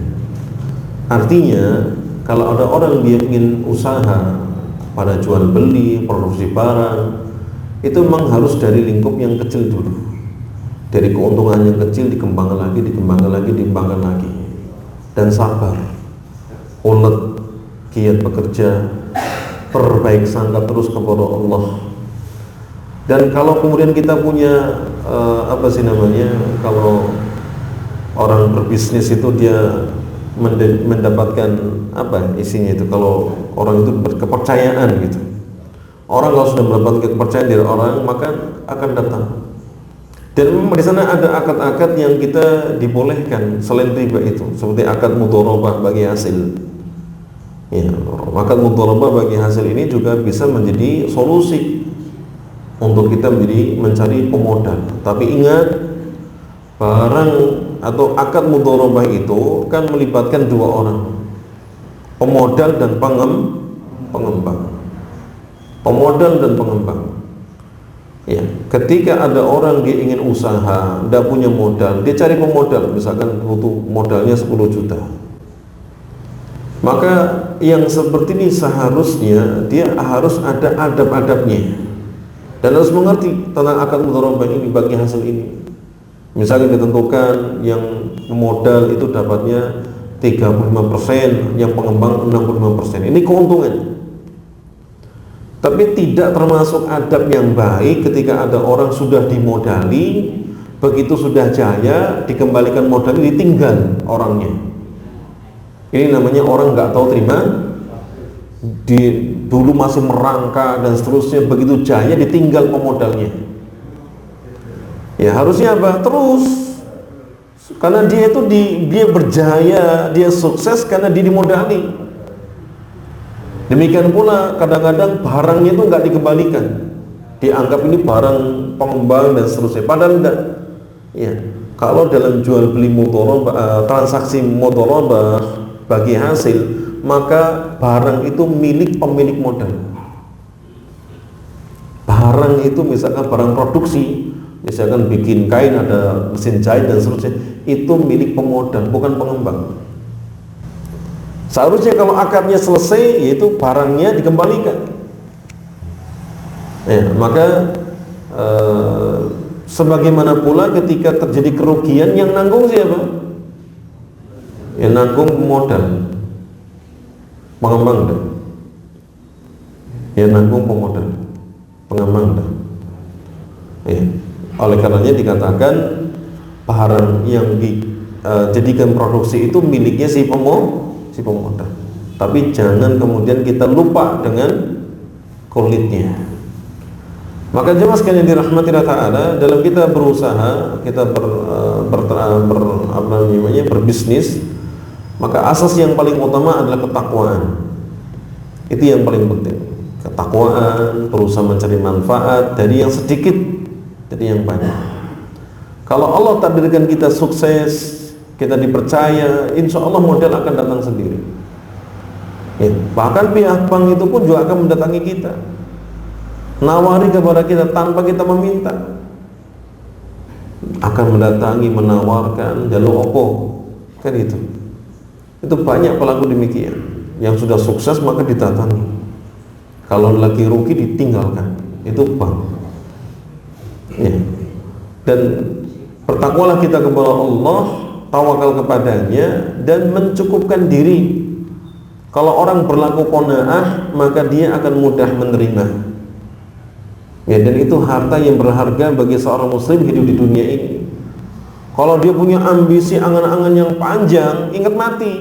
Artinya kalau ada orang dia ingin usaha pada jual beli, produksi barang, itu memang harus dari lingkup yang kecil dulu. Dari keuntungan yang kecil dikembangkan lagi, dikembangkan lagi, dikembangkan lagi, dan sabar, ulet, giat bekerja, berbaik sangka terus kepada Allah. Dan kalau kemudian kita punya kalau orang berbisnis itu dia mendapatkan apa isinya itu, kalau orang itu berkepercayaan gitu. Orang kalau sudah mendapatkan kepercayaan dari orang maka akan datang. Dan memang di sana ada akad-akad yang kita dibolehkan selain riba itu, seperti akad mudharabah bagi hasil. Ya, akad mudharabah bagi hasil ini juga bisa menjadi solusi untuk kita mencari pemodal. Tapi ingat, barang atau akad mudharabah itu kan melibatkan dua orang, pemodal dan pengembang. Pemodal dan pengembang. Ya, ketika ada orang dia ingin usaha, tidak punya modal, dia cari pemodal, misalkan butuh modalnya 10 juta. Maka yang seperti ini seharusnya dia harus ada adab-adabnya dan harus mengerti tentang akad mudharabah ini bagi hasil ini. Misalnya ditentukan yang modal itu dapatnya 35%, yang pengembang 65%. Ini keuntungan. Tapi tidak termasuk adab yang baik ketika ada orang sudah dimodali, begitu sudah jaya dikembalikan modal ditinggal orangnya. Ini namanya orang nggak tahu terima, dulu masih merangka dan seterusnya, begitu jaya ditinggal pemodalnya. Ya harusnya apa? Terus, karena dia itu dia berjaya, dia sukses karena dia dimodali. Demikian pula kadang-kadang barangnya itu nggak dikembalikan, dianggap ini barang pengembang dan seterusnya, padahal enggak. Ya, kalau dalam jual beli transaksi mudharabah bagi hasil, maka barang itu milik pemilik modal. Barang itu misalkan barang produksi, misalkan bikin kain, ada mesin jahit dan seterusnya, itu milik pemodal, bukan pengembang. Seharusnya kalau akadnya selesai, yaitu barangnya dikembalikan. Ya, maka sebagaimana pula ketika terjadi kerugian, yang nanggung siapa? Yang nanggung modal, pengembang dah. Yang nanggung pemodal, pengembang dah. Ya. Oleh karenanya dikatakan barang yang dijadikan produksi itu miliknya si pemodal. Tapi jangan kemudian kita lupa dengan kulitnya. Maka jemaah sekalian dirahmati Allah Ta'ala, dalam kita berusaha, kita berbisnis, maka asas yang paling utama adalah ketakwaan. Itu yang paling penting. Ketakwaan, berusaha mencari manfaat dari yang sedikit jadi yang banyak. Kalau Allah takdirkan kita sukses, kita dipercaya, insya Allah modal akan datang sendiri. Ya, bahkan pihak bank itu pun juga akan mendatangi kita, nawari kepada kita tanpa kita meminta, akan mendatangi, menawarkan jalur opo, kan itu banyak pelaku demikian. Yang sudah sukses maka didatangi, kalau lagi rugi ditinggalkan. Itu bank. Ya. Dan bertakwalah kita kepada Allah, tawakal kepadanya, dan mencukupkan diri. Kalau orang berlaku qanaah, maka dia akan mudah menerima. Ya, dan itu harta yang berharga bagi seorang muslim hidup di dunia ini. Kalau dia punya ambisi, angan-angan yang panjang, ingat mati.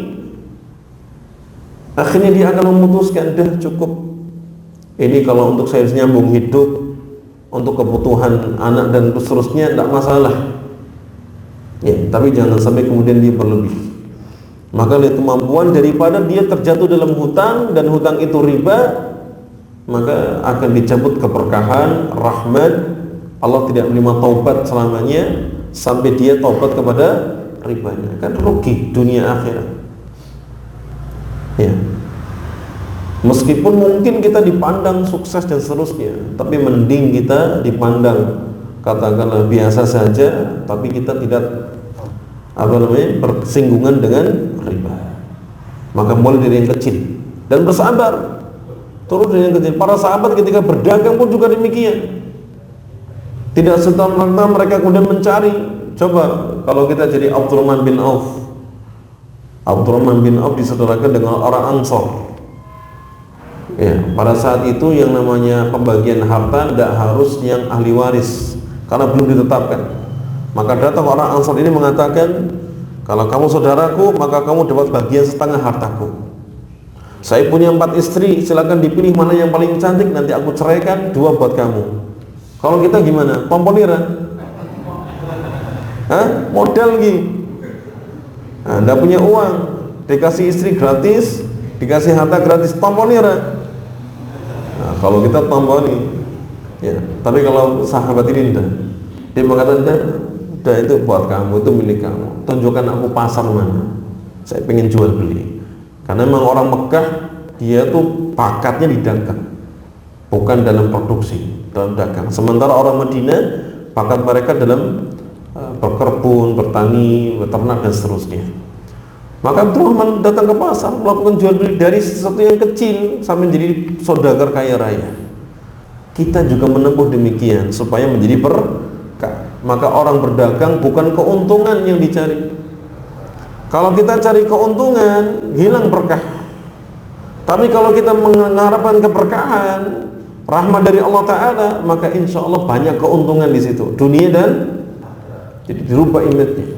Akhirnya dia akan memutuskan, dah cukup. Ini kalau untuk saya nyambung hidup, untuk kebutuhan anak dan seterusnya, tidak masalah. Ya, tapi jangan sampai kemudian dia berlebih. Maka lihat kemampuan, daripada dia terjatuh dalam hutang dan hutang itu riba, maka akan dicabut keberkahan, rahmat. Allah tidak menerima taubat selamanya sampai dia taubat kepada ribanya. Kan rugi dunia akhirat. Ya. Meskipun mungkin kita dipandang sukses dan seterusnya, tapi mending kita dipandang katakanlah biasa saja, tapi kita tidak bersinggungan dengan riba. Maka mulai dari yang kecil dan bersabar, turun dari yang kecil. Para sahabat ketika berdagang pun juga demikian. Tidak serta-merta mereka kemudian mencari. Coba kalau kita jadi Abdurrahman bin Auf. Abdurrahman bin Auf disaudarakan dengan orang Ansor. Ya, pada saat itu yang namanya pembagian harta tidak harus yang ahli waris karena belum ditetapkan. Maka datang orang Ansor ini mengatakan, kalau kamu saudaraku maka kamu dapat bagian setengah hartaku. Saya punya 4 istri, silakan dipilih mana yang paling cantik, nanti aku ceraikan 2 buat kamu. Kalau kita gimana? Pomponiran? Hah? Modal gitu. Nah, tidak punya uang, dikasih istri gratis, dikasih harta gratis, pomponiran. Nah, kalau kita tomboni, ya. Tapi kalau sahabat ini enggak, dia mengatakan, udah itu buat kamu, itu milik kamu. Tunjukkan aku pasar mana, saya pengen jual beli. Karena memang orang Mekah dia tuh pakatnya di dagang, bukan dalam produksi, dalam dagang. Sementara orang Madinah bakat mereka dalam berkebun, bertani, beternak dan seterusnya. Maka Abdurrahman datang ke pasar melakukan jual beli dari sesuatu yang kecil sampai menjadi saudagar kaya raya. Kita juga menempuh demikian supaya menjadi berkah. Maka orang berdagang bukan keuntungan yang dicari. Kalau kita cari keuntungan, hilang berkah. Tapi kalau kita mengharapkan keberkahan, rahmat dari Allah Ta'ala, maka insya Allah banyak keuntungan di situ, dunia dan jadi dirubah image-nya.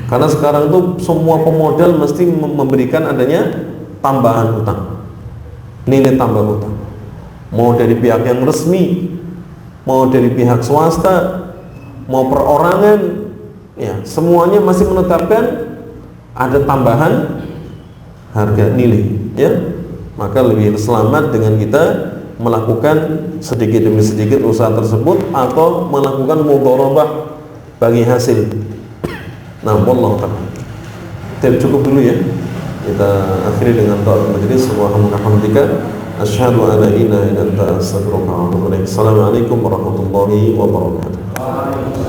Karena sekarang tuh semua pemodal mesti memberikan adanya tambahan hutang, nilai tambah hutang, mau dari pihak yang resmi, mau dari pihak swasta, mau perorangan, ya semuanya masih menetapkan ada tambahan harga nilai, ya. Maka lebih selamat dengan kita melakukan sedikit demi sedikit usaha tersebut atau melakukan mudharabah bagi hasil. Nah, wallahu ta'ala. Cukup dulu ya. Kita akhiri dengan doa majelis. Subhanakallahumma asyhadu an la ilaha illa anta astaghfiruka wa atubu ilaik. Assalamualaikum warahmatullahi wabarakatuh.